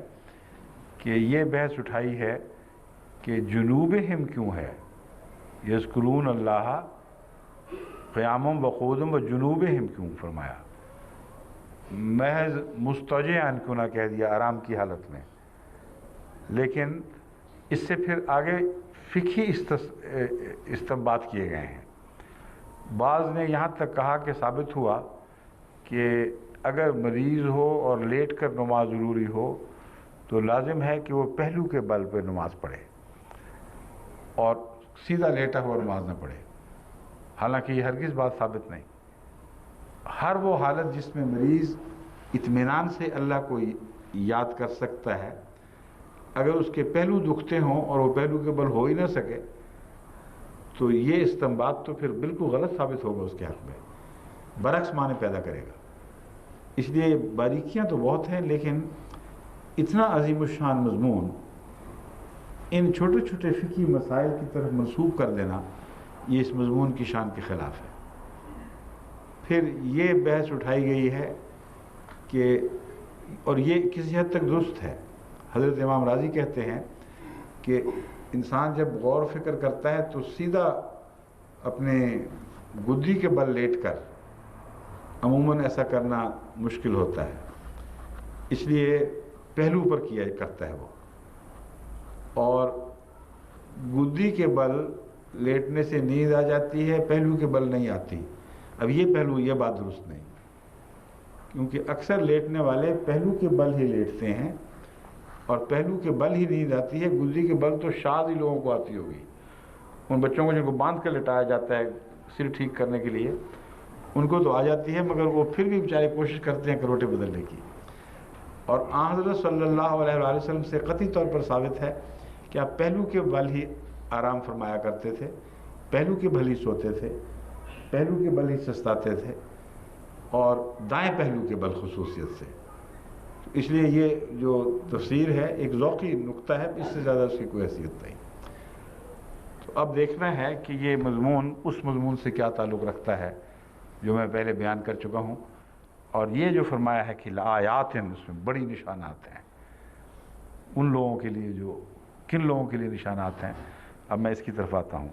کہ یہ بحث اٹھائی ہے کہ جنوبہم کیوں ہے، یذکرون اللہ قیامم و قعودم و جنوبہم کیوں فرمایا، محض مستوجعاً کیوں نہ کہہ دیا آرام کی حالت میں. لیکن اس سے پھر آگے فقہی استنباط کیے گئے ہیں. بعض نے یہاں تک کہا کہ ثابت ہوا کہ اگر مریض ہو اور لیٹ کر نماز ضروری ہو تو لازم ہے کہ وہ پہلو کے بل پہ نماز پڑھے اور سیدھا لیٹا ہوا نماز نہ پڑھے. حالانکہ یہ ہرگز بات ثابت نہیں. ہر وہ حالت جس میں مریض اطمینان سے اللہ کو یاد کر سکتا ہے، اگر اس کے پہلو دکھتے ہوں اور وہ پہلو کے بل ہو ہی نہ سکے تو یہ استنباط تو پھر بالکل غلط ثابت ہوگا اس کے حق میں، برعکس معنی پیدا کرے گا. اس لیے باریکیاں تو بہت ہیں، لیکن اتنا عظیم الشان مضمون ان چھوٹے چھوٹے فقہی مسائل کی طرف منسوب کر دینا یہ اس مضمون کی شان کے خلاف ہے. پھر یہ بحث اٹھائی گئی ہے کہ، اور یہ کسی حد تک درست ہے، حضرت امام راضی کہتے ہیں کہ انسان جب غور و فکر کرتا ہے تو سیدھا اپنے گدی کے بل لیٹ کر عموماً ایسا کرنا مشکل ہوتا ہے، اس لیے پہلو پر کیا کرتا ہے وہ، اور گدی کے بل لیٹنے سے نیند آ جاتی ہے، پہلو کے بل نہیں آتی. اب یہ پہلو، یہ بات درست نہیں، کیونکہ اکثر لیٹنے والے پہلو کے بل ہی لیٹتے ہیں اور پہلو کے بل ہی نیند آتی ہے. گدی کے بل تو شاذ ہی لوگوں کو آتی ہوگی. ان بچوں کو جن کو باندھ کر لٹایا جاتا ہے سر ٹھیک کرنے کے لیے، ان کو تو آ جاتی ہے، مگر وہ پھر بھی بیچارے کوشش کرتے ہیں کروٹے بدلنے کی. اور آن حضرت صلی اللہ علیہ وآلہ وسلم سے قطعی طور پر ثابت ہے کہ آپ پہلو کے بل ہی آرام فرمایا کرتے تھے، پہلو کے بل ہی سوتے تھے، پہلو کے بل ہی سستاتے تھے، اور دائیں پہلو کے بل خصوصیت سے. اس لیے یہ جو تفسیر ہے ایک ذوقی نقطہ ہے، اس سے زیادہ اس کی کوئی حیثیت نہیں. تو اب دیکھنا ہے کہ یہ مضمون اس مضمون سے کیا تعلق رکھتا ہے جو میں پہلے بیان کر چکا ہوں. اور یہ جو فرمایا ہے کہ آیات ہیں، اس میں بڑی نشانات ہیں ان لوگوں کے لیے، جو کن لوگوں کے لیے نشانات ہیں. اب میں اس کی طرف آتا ہوں.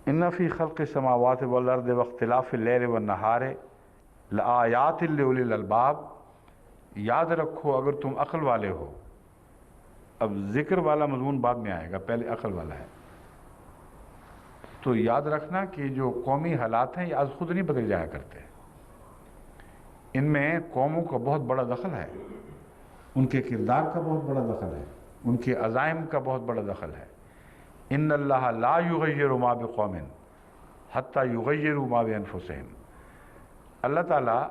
ان فی خلق السماوات والارض واختلاف اللیل والنہار لآیات لأولی الالباب. یاد رکھو اگر تم عقل والے ہو. اب ذکر والا مضمون بعد میں آئے گا، پہلے عقل والا ہے. تو یاد رکھنا کہ جو قومی حالات ہیں یہ از خود نہیں بدل جایا کرتے، ان میں قوموں کا بہت بڑا دخل ہے، ان کے کردار کا بہت بڑا دخل ہے، ان کے عزائم کا بہت بڑا دخل ہے. ان اللہ لا یغیر ما بقوم حتی یغیروا ما بانفسہم. اللہ تعالیٰ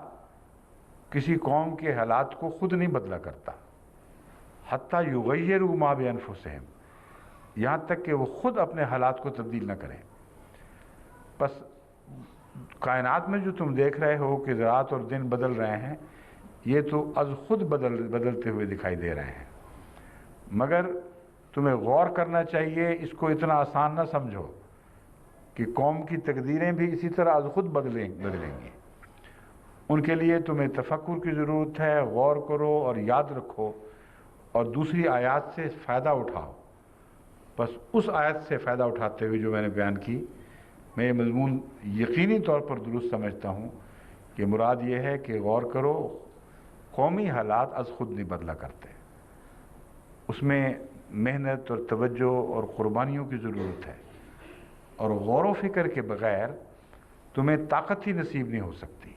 کسی قوم کے حالات کو خود نہیں بدلا کرتا، حتی یغیروا ما بانفسہم، یہاں تک کہ وہ خود اپنے حالات کو تبدیل نہ کریں. بس کائنات میں جو تم دیکھ رہے ہو کہ رات اور دن بدل رہے ہیں، یہ تو از خود بدلتے ہوئے دکھائی دے رہے ہیں. مگر تمہیں غور کرنا چاہیے، اس کو اتنا آسان نہ سمجھو کہ قوم کی تقدیریں بھی اسی طرح از خود بدلیں گی. ان کے لیے تمہیں تفکر کی ضرورت ہے. غور کرو اور یاد رکھو اور دوسری آیات سے فائدہ اٹھاؤ. بس اس آیت سے فائدہ اٹھاتے ہوئے جو میں نے بیان کی، میں یہ مضمون یقینی طور پر درست سمجھتا ہوں کہ مراد یہ ہے کہ غور کرو، قومی حالات از خود نہیں بدلا کرتے، اس میں محنت اور توجہ اور قربانیوں کی ضرورت ہے، اور غور و فکر کے بغیر تمہیں طاقت ہی نصیب نہیں ہو سکتی.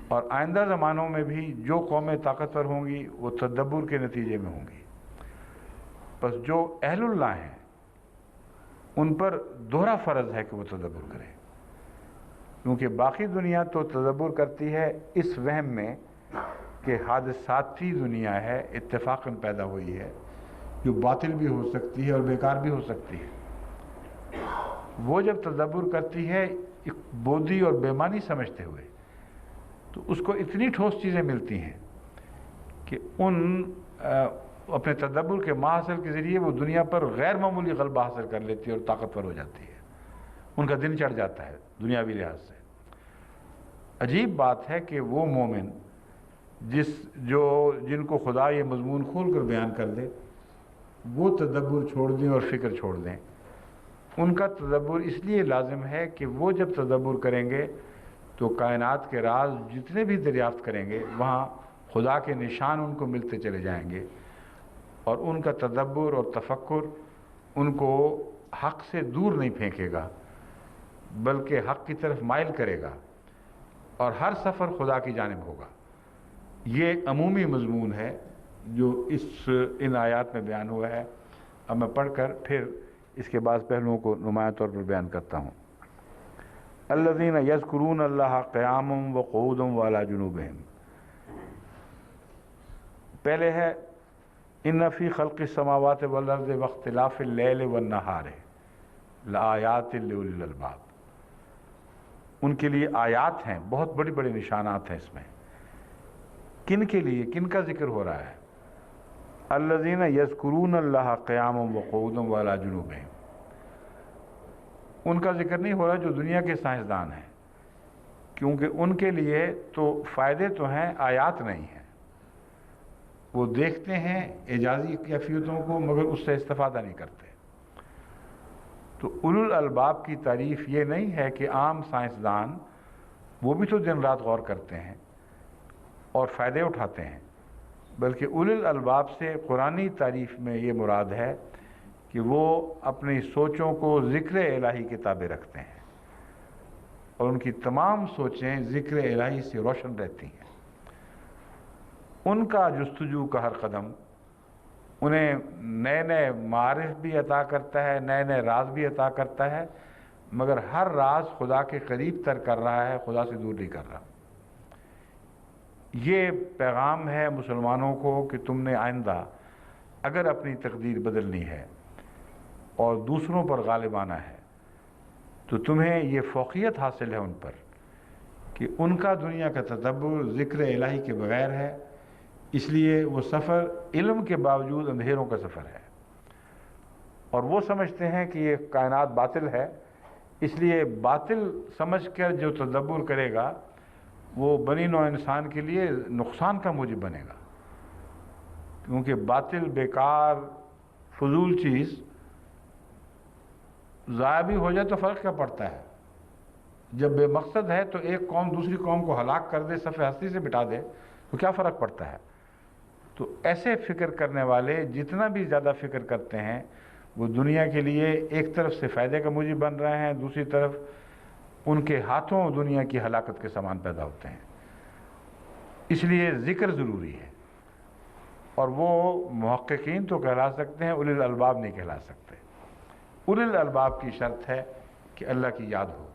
اور آئندہ زمانوں میں بھی جو قومیں طاقتور ہوں گی وہ تدبر کے نتیجے میں ہوں گی. بس جو اہل اللہ ہیں ان پر دوہرا فرض ہے کہ وہ تدبر کریں، کیونکہ باقی دنیا تو تدبر کرتی ہے اس وہم میں کہ حادثاتی دنیا ہے، اتفاقاً پیدا ہوئی ہے، جو باطل بھی ہو سکتی ہے اور بیکار بھی ہو سکتی ہے. وہ جب تدبر کرتی ہے ایک بودی اور بے معنی سمجھتے ہوئے، تو اس کو اتنی ٹھوس چیزیں ملتی ہیں کہ اپنے تدبر کے ماحصل کے ذریعے وہ دنیا پر غیر معمولی غلبہ حاصل کر لیتی ہے اور طاقتور ہو جاتی ہے. ان کا دن چڑھ جاتا ہے دنیاوی لحاظ سے. عجیب بات ہے کہ وہ مومن جن کو خدا یہ مضمون کھول کر بیان کر دے، وہ تدبر چھوڑ دیں اور فکر چھوڑ دیں. ان کا تدبر اس لیے لازم ہے کہ وہ جب تدبر کریں گے تو کائنات کے راز جتنے بھی دریافت کریں گے وہاں خدا کے نشان ان کو ملتے چلے جائیں گے، اور ان کا تدبر اور تفکر ان کو حق سے دور نہیں پھینکے گا بلکہ حق کی طرف مائل کرے گا، اور ہر سفر خدا کی جانب ہوگا. یہ عمومی مضمون ہے جو ان آیات میں بیان ہوا ہے. اب میں پڑھ کر پھر اس کے بعض پہلوؤں کو نمایاں طور پر بیان کرتا ہوں. الذین یذکرون اللہ قیاما وقعودا وعلی جنوبہم. پہلے ہے ان فی خلق السماوات والارض واختلاف اللیل والنہار لآیات لأولی الالباب. ان کے لیے آیات ہیں، بہت بڑی بڑی نشانات ہیں اس میں. کن کے لیے، کن کا ذکر ہو رہا ہے؟ الذین یذکرون اللہ قیاما وقعودا وعلی جنوبہم. ان کا ذکر نہیں ہو رہا جو دنیا کے سائنسدان ہیں، کیونکہ ان کے لیے تو فائدے تو ہیں، آیات نہیں ہیں. وہ دیکھتے ہیں اعجازی کیفیتوں کو مگر اس سے استفادہ نہیں کرتے. تو اولو الالباب کی تعریف یہ نہیں ہے کہ عام سائنسدان وہ بھی تو دن رات غور کرتے ہیں اور فائدے اٹھاتے ہیں، بلکہ اولو الالباب سے قرآنی تعریف میں یہ مراد ہے کہ وہ اپنی سوچوں کو ذکر الہی کے تابع رکھتے ہیں اور ان کی تمام سوچیں ذکر الہی سے روشن رہتی ہیں. ان کا جستجو کا ہر قدم انہیں نئے نئے معارف بھی عطا کرتا ہے، نئے نئے راز بھی عطا کرتا ہے، مگر ہر راز خدا کے قریب تر کر رہا ہے، خدا سے دور نہیں کر رہا. یہ پیغام ہے مسلمانوں کو کہ تم نے آئندہ اگر اپنی تقدیر بدلنی ہے اور دوسروں پر غالب آنا ہے تو تمہیں یہ فوقیت حاصل ہے ان پر کہ ان کا دنیا کا تدبر ذکر الہی کے بغیر ہے. اس لیے وہ سفر علم کے باوجود اندھیروں کا سفر ہے، اور وہ سمجھتے ہیں کہ یہ کائنات باطل ہے. اس لیے باطل سمجھ کر جو تدبر کرے گا وہ بنی نوع انسان کے لیے نقصان کا موجب بنے گا، کیونکہ باطل، بیکار، فضول چیز ضائع بھی ہو جائے تو فرق کیا پڑتا ہے؟ جب بے مقصد ہے تو ایک قوم دوسری قوم کو ہلاک کر دے، صفحہ ہستی سے مٹا دے، تو کیا فرق پڑتا ہے؟ تو ایسے فکر کرنے والے جتنا بھی زیادہ فکر کرتے ہیں وہ دنیا کے لیے ایک طرف سے فائدے کا موجب بن رہے ہیں، دوسری طرف ان کے ہاتھوں دنیا کی ہلاکت کے سامان پیدا ہوتے ہیں. اس لیے ذکر ضروری ہے، اور وہ محققین تو کہلا سکتے ہیں، اولی الالباب نہیں کہلا سکتے. اولی الالباب کی شرط ہے کہ اللہ کی یاد ہو.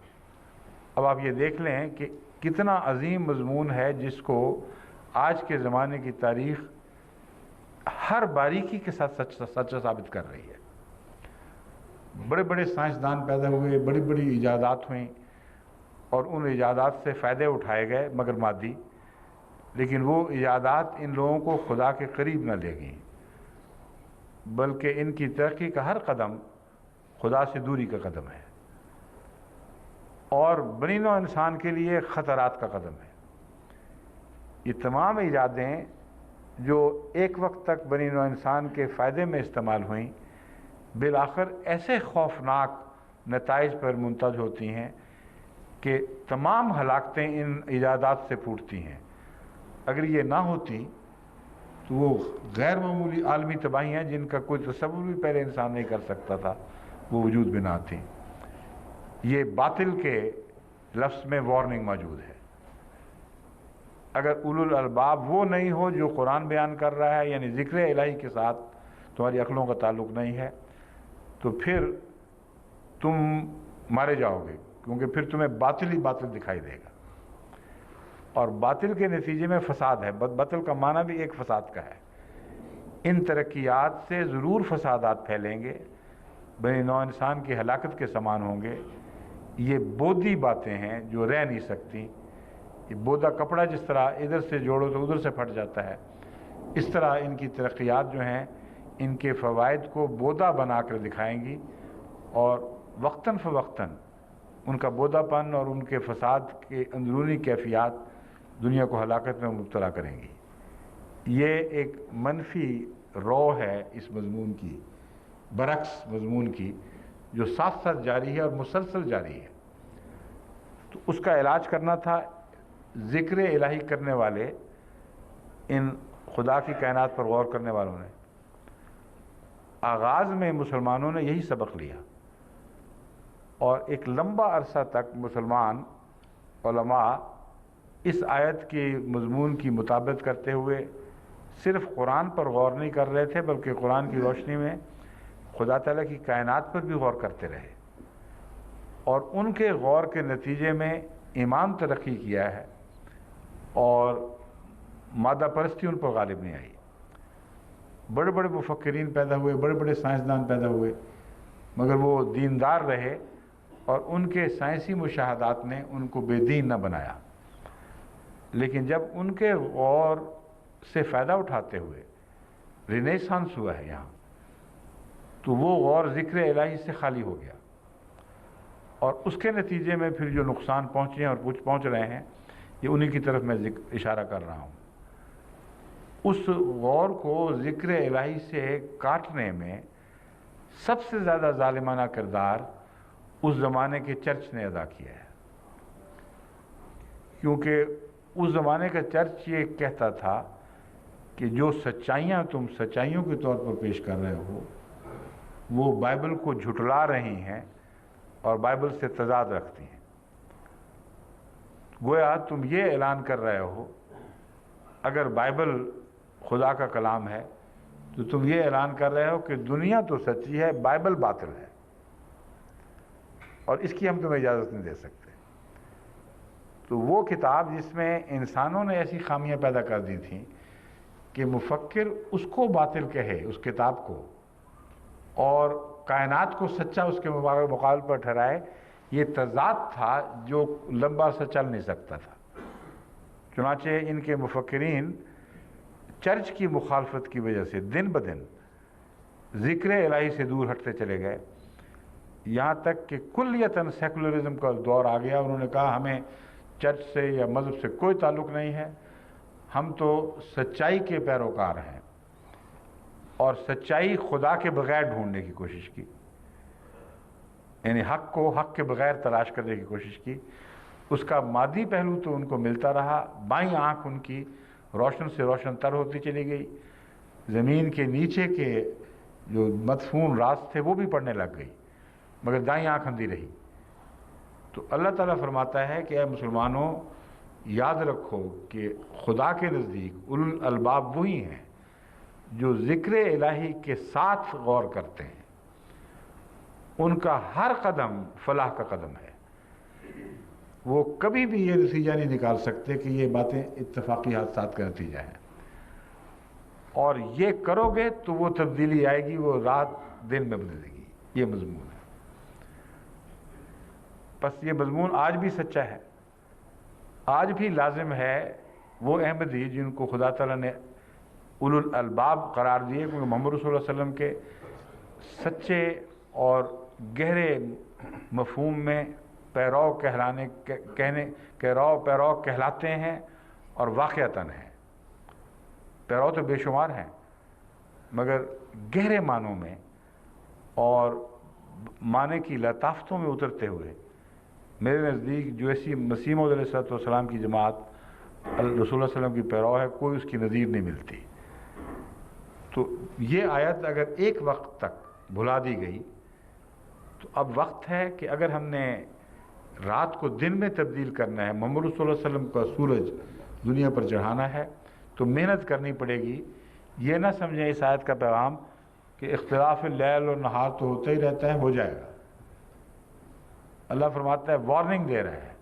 اب آپ یہ دیکھ لیں کہ کتنا عظیم مضمون ہے جس کو آج کے زمانے کی تاریخ ہر باریکی کے ساتھ سچا ثابت کر رہی ہے. بڑے بڑے سائنسدان پیدا ہوئے، بڑی بڑی ایجادات ہوئیں، اور ان ایجادات سے فائدے اٹھائے گئے مگر مادی، لیکن وہ ایجادات ان لوگوں کو خدا کے قریب نہ لے گئیں، بلکہ ان کی ترقی کا ہر قدم خدا سے دوری کا قدم ہے اور بنی نوع انسان کے لیے خطرات کا قدم ہے. یہ تمام ایجادیں جو ایک وقت تک بنی نوع انسان کے فائدے میں استعمال ہوئیں، بالآخر ایسے خوفناک نتائج پر منتج ہوتی ہیں کہ تمام ہلاکتیں ان ایجادات سے پھوٹتی ہیں. اگر یہ نہ ہوتی تو وہ غیر معمولی عالمی تباہیاں جن کا کوئی تصور بھی پہلے انسان نہیں کر سکتا تھا وہ وجود میں نہ آتی. یہ باطل کے لفظ میں وارننگ موجود ہے. اگر اولو الالباب وہ نہیں ہو جو قرآن بیان کر رہا ہے، یعنی ذکر الہی کے ساتھ تمہاری عقلوں کا تعلق نہیں ہے، تو پھر تم مارے جاؤ گے، کیونکہ پھر تمہیں باطل ہی باطل دکھائی دے گا. اور باطل کے نتیجے میں فساد ہے. باطل کا معنی بھی ایک فساد کا ہے. ان ترقیات سے ضرور فسادات پھیلیں گے، بنی نوع انسان کی ہلاکت کے سامان ہوں گے۔ یہ بودھی باتیں ہیں جو رہ نہیں سکتی۔ یہ بودا کپڑا جس طرح ادھر سے جوڑو تو ادھر سے پھٹ جاتا ہے، اس طرح ان کی ترقیات جو ہیں ان کے فوائد کو بودا بنا کر دکھائیں گی، اور وقتاً فوقتاً ان کا بودا پن اور ان کے فساد کے اندرونی کیفیات دنیا کو ہلاکت میں مبتلا کریں گی۔ یہ ایک منفی رو ہے اس مضمون کی، برعکس مضمون کی، جو ساتھ ساتھ جاری ہے اور مسلسل جاری ہے۔ تو اس کا علاج کرنا تھا ذکر الہی کرنے والے ان خدا کی کائنات پر غور کرنے والوں نے۔ آغاز میں مسلمانوں نے یہی سبق لیا، اور ایک لمبا عرصہ تک مسلمان علماء اس آیت کے مضمون کی مطابقت کرتے ہوئے صرف قرآن پر غور نہیں کر رہے تھے، بلکہ قرآن کی روشنی میں خدا تعالیٰ کی کائنات پر بھی غور کرتے رہے، اور ان کے غور کے نتیجے میں ایمان ترقی کیا ہے اور مادہ پرستی ان پر غالب نہیں آئی۔ بڑے بڑے مفکرین پیدا ہوئے، بڑے بڑے سائنسدان پیدا ہوئے، مگر وہ دیندار رہے، اور ان کے سائنسی مشاہدات نے ان کو بے دین نہ بنایا۔ لیکن جب ان کے غور سے فائدہ اٹھاتے ہوئے رینیسانس ہوا ہے یہاں، تو وہ غور ذکر الہی سے خالی ہو گیا، اور اس کے نتیجے میں پھر جو نقصان پہنچے ہیں اور کچھ پہنچ رہے ہیں، یہ انہی کی طرف میں اشارہ کر رہا ہوں۔ اس غور کو ذکر الہی سے کاٹنے میں سب سے زیادہ ظالمانہ کردار اس زمانے کے چرچ نے ادا کیا ہے، کیونکہ اس زمانے کا چرچ یہ کہتا تھا کہ جو سچائیاں تم سچائیوں کے طور پر پیش کر رہے ہو، وہ بائبل کو جھٹلا رہی ہیں اور بائبل سے تضاد رکھتی ہیں۔ گویا تم یہ اعلان کر رہے ہو، اگر بائبل خدا کا کلام ہے تو تم یہ اعلان کر رہے ہو کہ دنیا تو سچی ہے، بائبل باطل ہے، اور اس کی ہم تمہیں اجازت نہیں دے سکتے۔ تو وہ کتاب جس میں انسانوں نے ایسی خامیاں پیدا کر دی تھیں کہ مفکر اس کو باطل کہے، اس کتاب کو، اور کائنات کو سچا اس کے مقابل پر ٹھہرائے، یہ تضاد تھا جو لمبا عرصہ چل نہیں سکتا تھا۔ چنانچہ ان کے مفکرین چرچ کی مخالفت کی وجہ سے دن بدن ذکر الہی سے دور ہٹتے چلے گئے، یہاں تک کہ کلیتاً سیکولرزم کا دور آ گیا۔ انہوں نے کہا ہمیں چرچ سے یا مذہب سے کوئی تعلق نہیں ہے، ہم تو سچائی کے پیروکار ہیں، اور سچائی خدا کے بغیر ڈھونڈنے کی کوشش کی، یعنی حق کو حق کے بغیر تلاش کرنے کی کوشش کی۔ اس کا مادی پہلو تو ان کو ملتا رہا، بائیں آنکھ ان کی روشن سے روشن تر ہوتی چلی گئی، زمین کے نیچے کے جو مدفون راز تھے وہ بھی پڑھنے لگ گئی، مگر دائیں آنکھ اندھی رہی۔ تو اللہ تعالیٰ فرماتا ہے کہ اے مسلمانوں، یاد رکھو کہ خدا کے نزدیک اولو الالباب وہی ہیں جو ذکر الہی کے ساتھ غور کرتے ہیں، ان کا ہر قدم فلاح کا قدم ہے۔ وہ کبھی بھی یہ نتیجہ نہیں نکال سکتے کہ یہ باتیں اتفاقی حادثات کا نتیجہ ہیں، اور یہ کرو گے تو وہ تبدیلی آئے گی، وہ رات دن میں بدلے گی۔ یہ مضمون ہے۔ بس یہ مضمون آج بھی سچا ہے، آج بھی لازم ہے۔ وہ احمدی جن کو خدا تعالیٰ نے اولو الالباب قرار دیے، کیونکہ محمد رسول اللہ علیہ وسلم کے سچے اور گہرے مفہوم میں پیرو کہلاتے ہیں، اور واقعتاً ہیں۔ پیرو تو بے شمار ہیں، مگر گہرے معنوں میں اور معنی کی لطافتوں میں اترتے ہوئے میرے نزدیک جو ایسی مسیح موعود علیہ السلام کی جماعت رسول اللہ صلی اللہ علیہ وسلم کی پیرو ہے، کوئی اس کی نظیر نہیں ملتی۔ تو یہ آیت اگر ایک وقت تک بھلا دی گئی، تو اب وقت ہے کہ اگر ہم نے رات کو دن میں تبدیل کرنا ہے، محمد صلی اللہ علیہ وسلم کا سورج دنیا پر چڑھانا ہے، تو محنت کرنی پڑے گی۔ یہ نہ سمجھیں اس آیت کا پیغام کہ اختلاف اللیل اور نہار تو ہوتا ہی رہتا ہے، ہو جائے گا۔ اللہ فرماتا ہے، وارننگ دے رہا ہے۔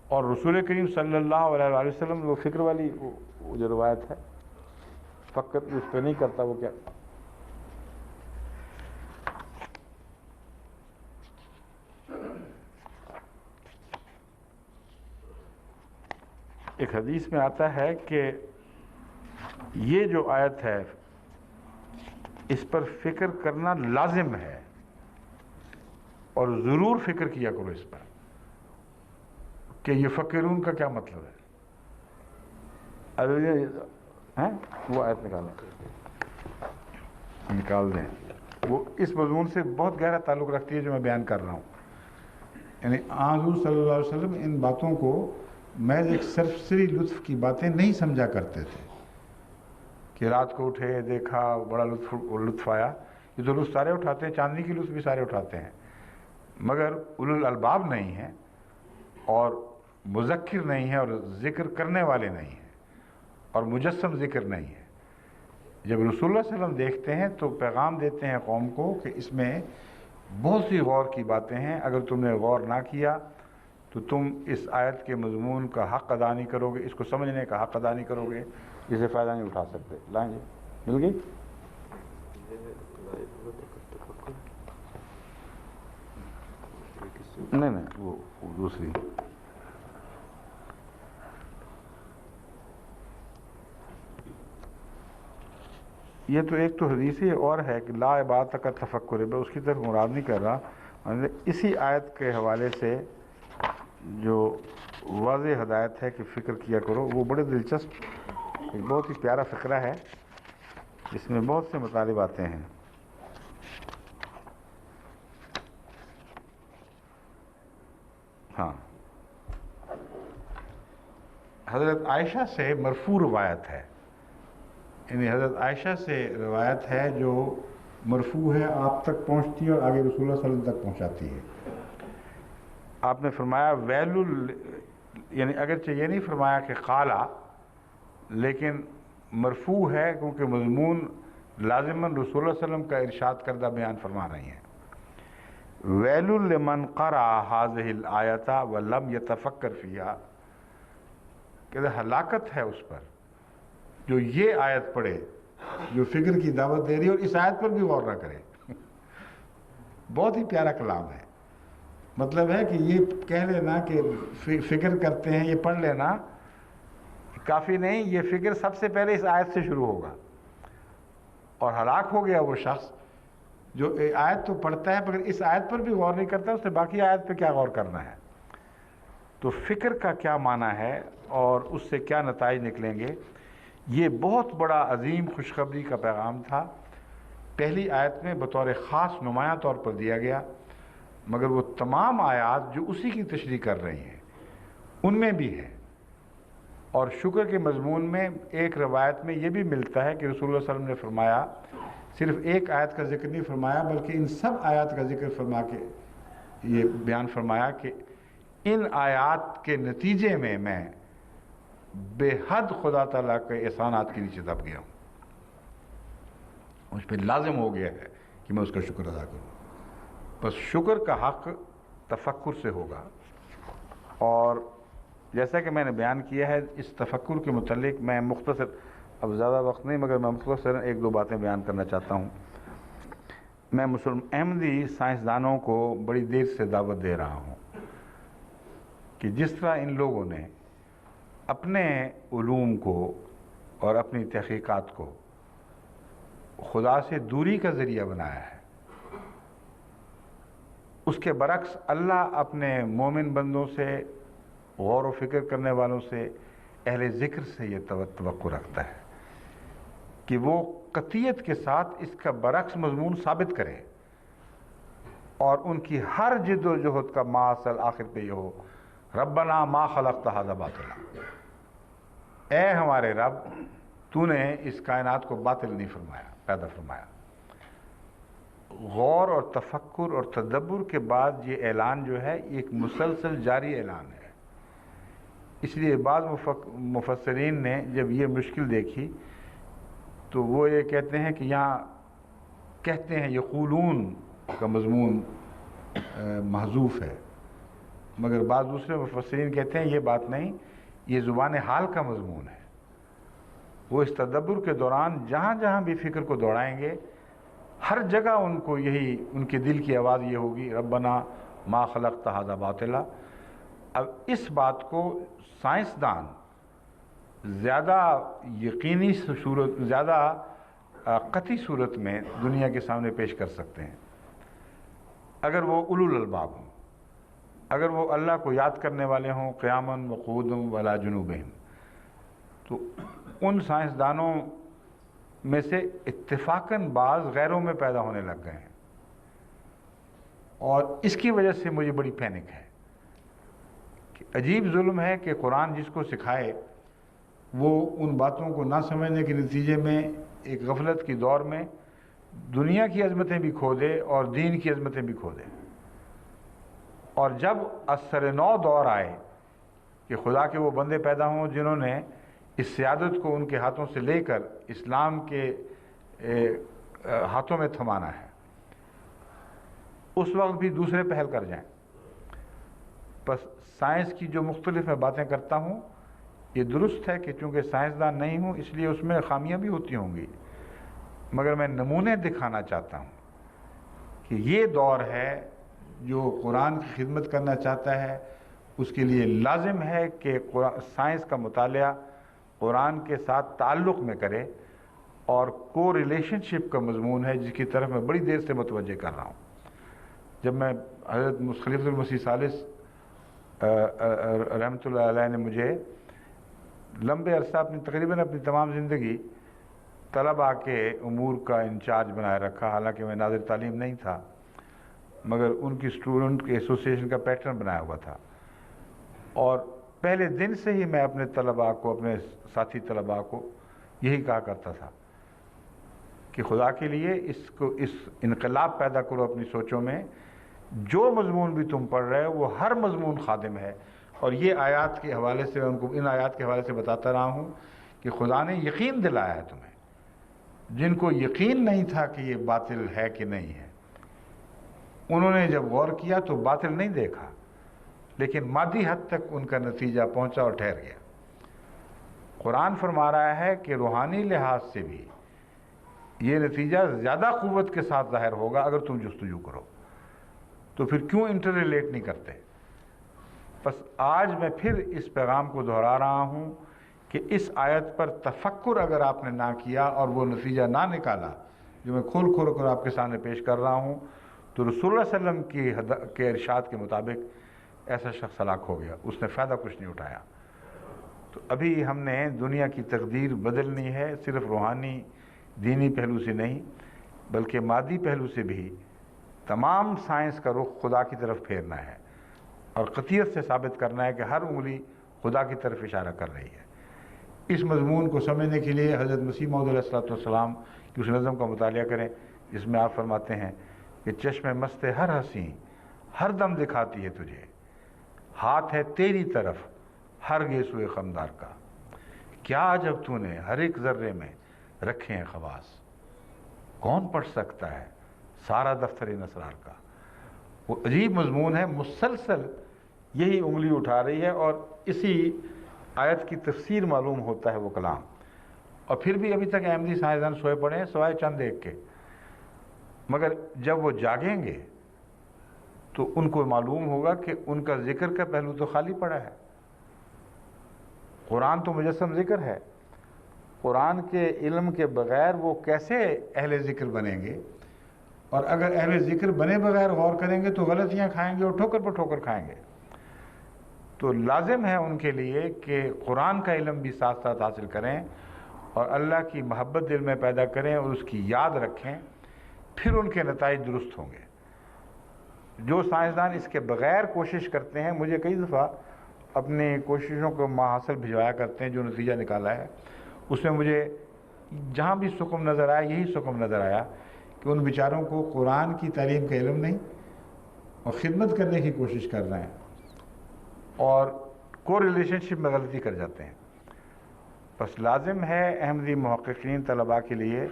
اور رسول کریم صلی اللہ علیہ وسلم، وہ فکر والی جو روایت ہے، فکر اس پہ نہیں کرتا وہ کیا. ایک حدیث میں آتا ہے کہ یہ جو آیت ہے اس پر فکر کرنا لازم ہے اور ضرور فکر کیا کرو اس پر کہ یہ فکرون کا کیا مطلب ہے. وہ آیت نکال دیں. وہ اس مضمون سے بہت گہرا تعلق رکھتی ہے جو میں بیان کر رہا ہوں. یعنی حضور صلی اللہ علیہ وسلم ان باتوں کو محض ایک سرسری لطف کی باتیں نہیں سمجھا کرتے تھے کہ رات کو اٹھے دیکھا بڑا لطف آیا. یہ تو لطف سارے اٹھاتے ہیں, چاندنی کی لطف بھی سارے اٹھاتے ہیں, مگر اولو الالباب نہیں ہیں اور مذکر نہیں ہے اور ذکر کرنے والے نہیں ہیں اور مجسم ذکر نہیں ہے. جب رسول اللہ صلی اللہ علیہ وسلم دیکھتے ہیں تو پیغام دیتے ہیں قوم کو کہ اس میں بہت سی غور کی باتیں ہیں, اگر تم نے غور نہ کیا تو تم اس آیت کے مضمون کا حق ادا نہیں کرو گے, اس کو سمجھنے کا حق ادا نہیں کرو گے, اسے فائدہ نہیں اٹھا سکتے. لائیں جی, مل گئی. نہیں وہ دوسری. یہ تو ایک تو حدیث ہی اور ہے کہ لا عبادت کا تفکر ہے, میں اس کی طرف مراد نہیں کر رہا. اسی آیت کے حوالے سے جو واضح ہدایت ہے کہ فکر کیا کرو, وہ بڑے دلچسپ ایک بہت ہی پیارا فقرہ ہے جس میں بہت سے مطالب آتے ہیں. ہاں, حضرت عائشہ سے مرفوع روایت ہے, یعنی حضرت عائشہ سے روایت ہے جو مرفوع ہے, آپ تک پہنچتی ہے اور آگے رسول اللہ صلی اللہ علیہ وسلم تک پہنچاتی ہے. آپ نے فرمایا یعنی اگرچہ یہ نہیں فرمایا کہ قالا, لیکن مرفوع ہے کیونکہ مضمون لازماً رسول اللہ صلی اللہ علیہ وسلم کا ارشاد کردہ بیان فرما رہی ہیں. ویل لمن قرأ هذه الآیۃ ولم یتفکر فیہا, کہ ہلاکت ہے اس پر جو یہ آیت پڑھے, جو فکر کی دعوت دے رہی ہے اور اس آیت پر بھی غور نہ کرے. بہت ہی پیارا کلام ہے. مطلب ہے کہ یہ کہہ لینا کہ فکر کرتے ہیں, یہ پڑھ لینا کافی نہیں, یہ فکر سب سے پہلے اس آیت سے شروع ہوگا. اور ہلاک ہو گیا وہ شخص جو آیت تو پڑھتا ہے مگر اس آیت پر بھی غور نہیں کرتا, اس نے باقی آیت پہ کیا غور کرنا ہے. تو فکر کا کیا معنی ہے اور اس سے کیا نتائج نکلیں گے, یہ بہت بڑا عظیم خوشخبری کا پیغام تھا. پہلی آیت میں بطور خاص نمایاں طور پر دیا گیا, مگر وہ تمام آیات جو اسی کی تشریح کر رہی ہیں ان میں بھی ہے. اور شکر کے مضمون میں ایک روایت میں یہ بھی ملتا ہے کہ رسول اللہ صلی اللہ علیہ وسلم نے فرمایا, صرف ایک آیت کا ذکر نہیں فرمایا بلکہ ان سب آیات کا ذکر فرما کے یہ بیان فرمایا کہ ان آیات کے نتیجے میں بے حد خدا تعالیٰ کے احسانات کے نیچے دب گیا ہوں, مجھ پہ لازم ہو گیا ہے کہ میں اس کا شکر ادا کروں. بس شکر کا حق تفکر سے ہوگا. اور جیسا کہ میں نے بیان کیا ہے, اس تفکر کے متعلق میں مختصر, اب زیادہ وقت نہیں مگر میں مختصر ایک دو باتیں بیان کرنا چاہتا ہوں. میں احمدی سائنسدانوں کو بڑی دیر سے دعوت دے رہا ہوں کہ جس طرح ان لوگوں نے اپنے علوم کو اور اپنی تحقیقات کو خدا سے دوری کا ذریعہ بنایا ہے, اس کے برعکس اللہ اپنے مومن بندوں سے, غور و فکر کرنے والوں سے, اہل ذکر سے یہ توقع رکھتا ہے کہ وہ قطعیت کے ساتھ اس کا برعکس مضمون ثابت کرے اور ان کی ہر جد و جہد کا ماصل آخر پہ یہ ہو, ربنا ما خلقت ھذا باطلا, اے ہمارے رب تو نے اس کائنات کو باطل نہیں فرمایا, پیدا فرمایا. غور اور تفکر اور تدبر کے بعد یہ اعلان جو ہے ایک مسلسل جاری اعلان ہے. اس لیے بعض مفسرین نے جب یہ مشکل دیکھی تو وہ یہ کہتے ہیں کہ یہاں کہتے ہیں یقولون کا مضمون محذوف ہے, مگر بعض دوسرے مفسرین کہتے ہیں یہ بات نہیں, یہ زبان حال کا مضمون ہے. وہ اس تدبر کے دوران جہاں جہاں بھی فکر کو دوڑائیں گے ہر جگہ ان کو یہی ان کے دل کی آواز یہ ہوگی ربنا ما خلقت ھذا باطلا۔ اب اس بات کو سائنسدان زیادہ یقینی صورت، زیادہ قطعی صورت میں دنیا کے سامنے پیش کر سکتے ہیں اگر وہ اولو الالباب ہوں، اگر وہ اللہ کو یاد کرنے والے ہوں قیاماً وقعودا وعلی جنوبہم۔ تو ان سائنسدانوں میں سے اتفاقاً بعض غیروں میں پیدا ہونے لگ گئے ہیں، اور اس کی وجہ سے مجھے بڑی پینک ہے کہ عجیب ظلم ہے کہ قرآن جس کو سکھائے وہ ان باتوں کو نہ سمجھنے کے نتیجے میں ایک غفلت کی دور میں دنیا کی عظمتیں بھی کھو دے اور دین کی عظمتیں بھی کھو دے۔ اور جب اثر نو دور آئے کہ خدا کے وہ بندے پیدا ہوں جنہوں نے اس سیادت کو ان کے ہاتھوں سے لے کر اسلام کے ہاتھوں میں تھمانا ہے، اس وقت بھی دوسرے پہل کر جائیں۔ بس سائنس کی جو مختلف میں باتیں کرتا ہوں یہ درست ہے کہ چونکہ سائنسدان نہیں ہوں اس لیے اس میں خامیاں بھی ہوتی ہوں گی، مگر میں نمونے دکھانا چاہتا ہوں کہ یہ دور ہے جو قرآن کی خدمت کرنا چاہتا ہے اس کے لیے لازم ہے کہ سائنس کا مطالعہ قرآن کے ساتھ تعلق میں کرے، اور کو ریلیشن شپ کا مضمون ہے جس کی طرف میں بڑی دیر سے متوجہ کر رہا ہوں۔ جب میں حضرت خلیفۃ المسیح ثالث رحمۃ اللہ علیہ نے مجھے لمبے عرصہ تقریباً اپنی تمام زندگی طلباء کے امور کا انچارج بنائے رکھا، حالانکہ میں ناظر تعلیم نہیں تھا مگر ان کی اسٹوڈنٹ کے ایسوسیشن کا پیٹرن بنایا ہوا تھا، اور پہلے دن سے ہی میں اپنے طلباء کو، اپنے ساتھی طلباء کو یہی کہا کرتا تھا کہ خدا کے لیے اس انقلاب پیدا کرو اپنی سوچوں میں، جو مضمون بھی تم پڑھ رہے ہو وہ ہر مضمون خادم ہے۔ اور یہ آیات کے حوالے سے ان کو، ان آیات کے حوالے سے بتاتا رہا ہوں کہ خدا نے یقین دلایا ہے تمہیں، جن کو یقین نہیں تھا کہ یہ باطل ہے کہ نہیں ہے، انہوں نے جب غور کیا تو باطل نہیں دیکھا لیکن مادی حد تک ان کا نتیجہ پہنچا اور ٹھہر گیا۔ قرآن فرما رہا ہے کہ روحانی لحاظ سے بھی یہ نتیجہ زیادہ قوت کے ساتھ ظاہر ہوگا اگر تم جستجو کرو، تو پھر کیوں انٹر ریلیٹ نہیں کرتے؟ بس آج میں پھر اس پیغام کو دہرا رہا ہوں کہ اس آیت پر تفکر اگر آپ نے نہ کیا اور وہ نتیجہ نہ نکالا جو میں کھول کھول کر آپ کے سامنے پیش کر رہا ہوں، تو رسول اللہ صلی اللہ علیہ وسلم کے ارشاد کے مطابق ایسا شخص ہلاک ہو گیا، اس نے فائدہ کچھ نہیں اٹھایا۔ تو ابھی ہم نے دنیا کی تقدیر بدلنی ہے، صرف روحانی دینی پہلو سے نہیں بلکہ مادی پہلو سے بھی تمام سائنس کا رخ خدا کی طرف پھیرنا ہے، اور قطعیت سے ثابت کرنا ہے کہ ہر انگلی خدا کی طرف اشارہ کر رہی ہے۔ اس مضمون کو سمجھنے کے لیے حضرت مسیح موعود علیہ السلام کی اس نظم کا مطالعہ کریں جس میں آپ فرماتے ہیں کہ چشم مست ہر حسین ہر دم دکھاتی ہے تجھے، ہاتھ ہے تیری طرف ہر گیسوئے خمدار کا، کیا عجب تو نے ہر ایک ذرے میں رکھے ہیں خواص، کون پڑھ سکتا ہے سارا دفتر اسرار کا۔ وہ عجیب مضمون ہے، مسلسل یہی انگلی اٹھا رہی ہے، اور اسی آیت کی تفسیر معلوم ہوتا ہے وہ کلام، اور پھر بھی ابھی تک احمدی سائنسدان سوئے پڑے ہیں سوائے چند ایک کے، مگر جب وہ جاگیں گے تو ان کو معلوم ہوگا کہ ان کا ذکر کا پہلو تو خالی پڑا ہے۔ قرآن تو مجسم ذکر ہے، قرآن کے علم کے بغیر وہ کیسے اہل ذکر بنیں گے؟ اور اگر اہل ذکر بنے بغیر غور کریں گے تو غلطیاں کھائیں گے اور ٹھوکر پر ٹھوکر کھائیں گے۔ تو لازم ہے ان کے لیے کہ قرآن کا علم بھی ساتھ ساتھ حاصل کریں اور اللہ کی محبت دل میں پیدا کریں اور اس کی یاد رکھیں، پھر ان کے نتائج درست ہوں گے۔ جو سائنسدان اس کے بغیر کوشش کرتے ہیں، مجھے کئی دفعہ اپنی کوششوں کو ماحصل بھجوایا کرتے ہیں، جو نتیجہ نکالا ہے اس میں مجھے جہاں بھی سکم نظر آیا یہی سکم نظر آیا کہ ان بیچاروں کو قرآن کی تعلیم کا علم نہیں اور خدمت کرنے کی کوشش کر رہے ہیں اور کو ریلیشن شپ میں غلطی کر جاتے ہیں۔ بس لازم ہے احمدی محققین طلباء کے لیے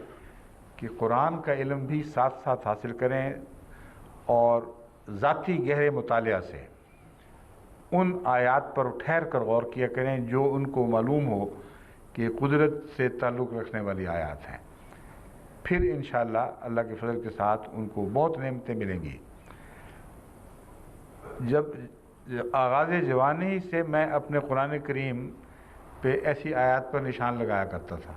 کہ قرآن کا علم بھی ساتھ ساتھ حاصل کریں اور ذاتی گہرے مطالعہ سے ان آیات پر ٹھہر کر غور کیا کریں جو ان کو معلوم ہو کہ قدرت سے تعلق رکھنے والی آیات ہیں. پھر انشاءاللہ اللہ کے فضل کے ساتھ ان کو بہت نعمتیں ملیں گی. جب آغاز جوانی سے میں اپنے قرآن کریم پہ ایسی آیات پر نشان لگایا کرتا تھا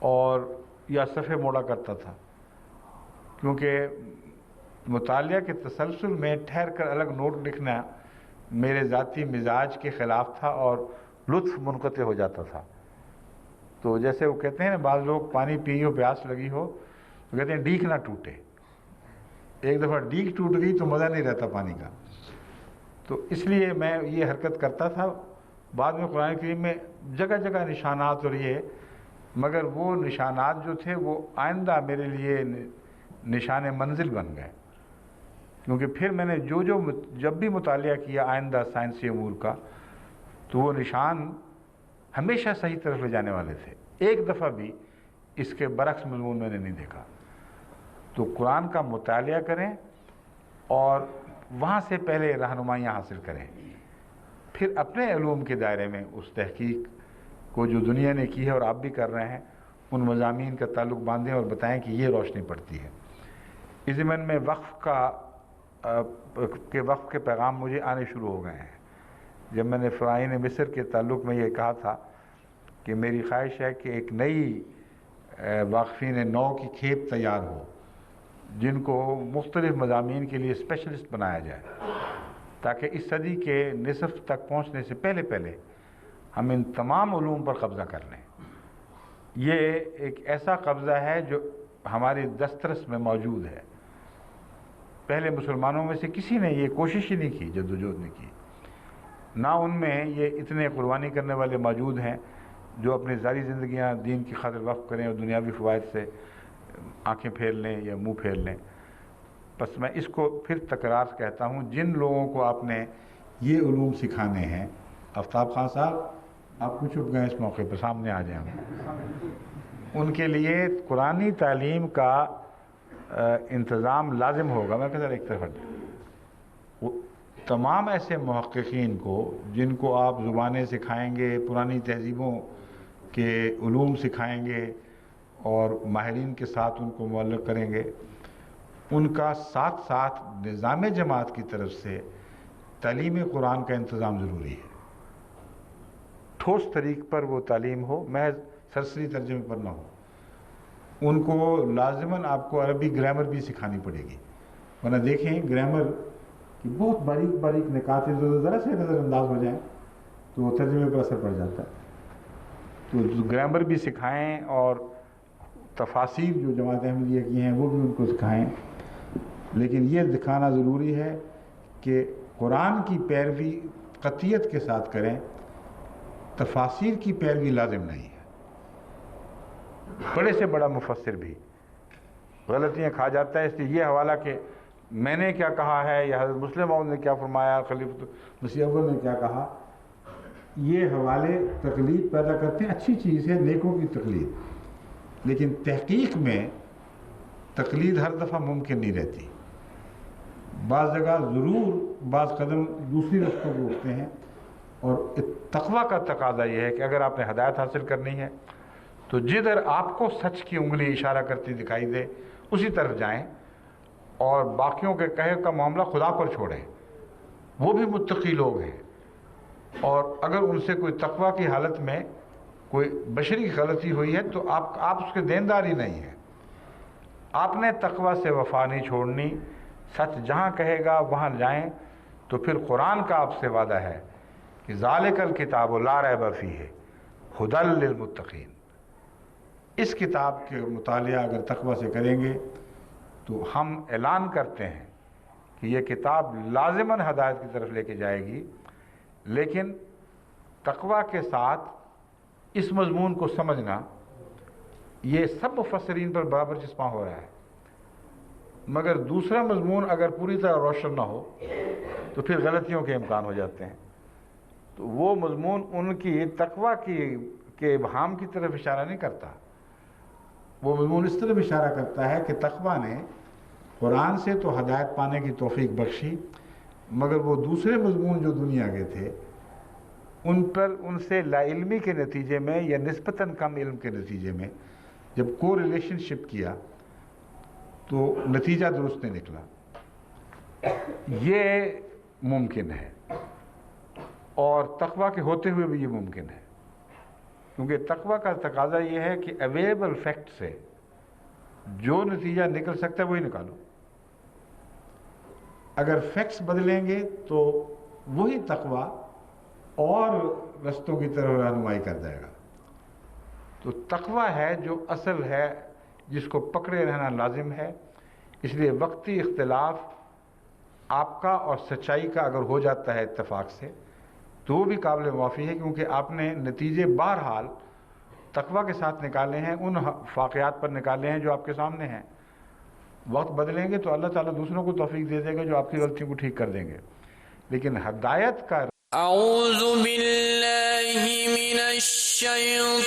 اور یا صفحے موڑا کرتا تھا، کیونکہ مطالعہ کے تسلسل میں ٹھہر کر الگ نوٹ لکھنا میرے ذاتی مزاج کے خلاف تھا اور لطف منقطع ہو جاتا تھا. تو جیسے وہ کہتے ہیں نا، بعض لوگ پانی پی ہو، پیاس لگی ہو تو کہتے ہیں ڈیک نہ ٹوٹے. ایک دفعہ ڈیک ٹوٹ گئی تو مزہ نہیں رہتا پانی کا. تو اس لیے میں یہ حرکت کرتا تھا. بعد میں قرآن کریم میں جگہ جگہ نشانات، اور یہ مگر وہ نشانات جو تھے وہ آئندہ میرے لیے نشان منزل بن گئے، کیونکہ پھر میں نے جب بھی مطالعہ کیا آئندہ سائنسی امور کا، تو وہ نشان ہمیشہ صحیح طرف لے جانے والے تھے. ایک دفعہ بھی اس کے برعکس مضمون میں نے نہیں دیکھا. تو قرآن کا مطالعہ کریں اور وہاں سے پہلے رہنمائیاں حاصل کریں، پھر اپنے علوم کے دائرے میں اس تحقیق کو جو دنیا نے کی ہے اور آپ بھی کر رہے ہیں ان مضامین کا تعلق باندھیں اور بتائیں کہ یہ روشنی پڑتی ہے. اس ضمن میں وقف کے پیغام مجھے آنے شروع ہو گئے ہیں. جب میں نے فرعین مصر کے تعلق میں یہ کہا تھا کہ میری خواہش ہے کہ ایک نئی واقفین نو کی کھیپ تیار ہو جن کو مختلف مضامین کے لیے اسپیشلسٹ بنایا جائے، تاکہ اس صدی کے نصف تک پہنچنے سے پہلے ہم ان تمام علوم پر قبضہ کر لیں. یہ ایک ایسا قبضہ ہے جو ہماری دسترس میں موجود ہے. پہلے مسلمانوں میں سے کسی نے یہ کوشش ہی نہیں کی، جدوجہد نہیں کی. نہ ان میں یہ اتنے قربانی کرنے والے موجود ہیں جو اپنی ساری زندگیاں دین کی خاطر وقف کریں اور دنیاوی فوائد سے آنکھیں پھیر لیں یا منہ پھیر لیں. بس میں اس کو پھر تکرار سے کہتا ہوں، جن لوگوں کو آپ نے یہ علوم سکھانے ہیں، آفتاب خان صاحب آپ کو چھپ گئے اس موقع پر، سامنے آ جائیں. ان کے لیے قرآنی تعلیم کا انتظام لازم ہوگا. میں کہتا ایک طرف تمام ایسے محققین کو جن کو آپ زبانیں سکھائیں گے، پرانی تہذیبوں کے علوم سکھائیں گے اور ماہرین کے ساتھ ان کو معلق کریں گے، ان کا ساتھ ساتھ نظام جماعت کی طرف سے تعلیم قرآن کا انتظام ضروری ہے. ٹھوس طریق پر وہ تعلیم ہو، محض سرسری ترجمے پر نہ ہو. ان کو لازماً آپ کو عربی گرامر بھی سکھانی پڑے گی، ورنہ دیکھیں گرامر کی بہت باریک نکات ذرا سے نظر انداز ہو جائیں تو ترجمے پر اثر پڑ جاتا ہے. تو گرامر بھی سکھائیں اور تفاسیر جو جماعت احمدیہ کی ہیں وہ بھی ان کو سکھائیں. لیکن یہ دکھانا ضروری ہے کہ قرآن کی پیروی قطعیت کے ساتھ کریں، تفاسیر کی پیروی لازم نہیں ہے. بڑے سے بڑا مفسر بھی غلطیاں کھا جاتا ہے، اس لیے یہ حوالہ کہ میں نے کیا کہا ہے یا حضرت مسلم موعود نے کیا فرمایا، خلیفۃ مسیح اول نے کیا کہا، یہ حوالے تقلید پیدا کرتے ہیں. اچھی چیز ہے نیکوں کی تقلید، لیکن تحقیق میں تقلید ہر دفعہ ممکن نہیں رہتی. بعض جگہ ضرور بعض قدم دوسری رستوں کو اٹھتے ہیں، اور تقویٰ کا تقاضا یہ ہے کہ اگر آپ نے ہدایت حاصل کرنی ہے تو جدھر آپ کو سچ کی انگلی اشارہ کرتی دکھائی دے اسی طرف جائیں، اور باقیوں کے کہے کا معاملہ خدا پر چھوڑیں. وہ بھی متقی لوگ ہیں، اور اگر ان سے کوئی تقویٰ کی حالت میں کوئی بشری غلطی ہوئی ہے تو آپ اس کے دیندار ہی نہیں ہیں. آپ نے تقویٰ سے وفا نہیں چھوڑنی، سچ جہاں کہے گا وہاں جائیں. تو پھر قرآن کا آپ سے وعدہ ہے کہ ذالک الکتاب لا ریب فیہ ھدی للمتقین. اس کتاب کے مطالعہ اگر تقویٰ سے کریں گے تو ہم اعلان کرتے ہیں کہ یہ کتاب لازماً ہدایت کی طرف لے کے جائے گی. لیکن تقویٰ کے ساتھ اس مضمون کو سمجھنا یہ سب مفسرین پر برابر چسپاں ہو رہا ہے، مگر دوسرا مضمون اگر پوری طرح روشن نہ ہو تو پھر غلطیوں کے امکان ہو جاتے ہیں. تو وہ مضمون ان کی تقویٰ کے ابہام کی طرف اشارہ نہیں کرتا. وہ مضمون اس طرف اشارہ کرتا ہے کہ تقویٰ نے قرآن سے تو ہدایت پانے کی توفیق بخشی، مگر وہ دوسرے مضمون جو دنیا کے تھے ان پر ان سے لا علمی کے نتیجے میں یا نسبتاً کم علم کے نتیجے میں جب کو ریلیشن شپ کیا تو نتیجہ درست نہیں نکلا، یہ ممکن ہے، اور تقویٰ کے ہوتے ہوئے بھی یہ ممکن ہے، کیونکہ تقویٰ کا تقاضا یہ ہے کہ اویلیبل فیکٹ سے جو نتیجہ نکل سکتا ہے وہی نکالو۔ اگر فیکٹس بدلیں گے تو وہی تقویٰ اور رستوں کی طرف رہنمائی کر جائے گا۔ تو تقویٰ ہے جو اصل ہے، جس کو پکڑے رہنا لازم ہے۔ اس لیے وقتی اختلاف آپ کا اور سچائی کا اگر ہو جاتا ہے اتفاق سے تو وہ بھی قابل معافی ہے، کیونکہ آپ نے نتیجے بہرحال تقویٰ کے ساتھ نکالے ہیں، ان واقعات پر نکالے ہیں جو آپ کے سامنے ہیں۔ وقت بدلیں گے تو اللہ تعالیٰ دوسروں کو توفیق دے دے گا جو آپ کی غلطیوں کو ٹھیک کر دیں گے، لیکن ہدایت کا اعوذ باللہ من الشیطان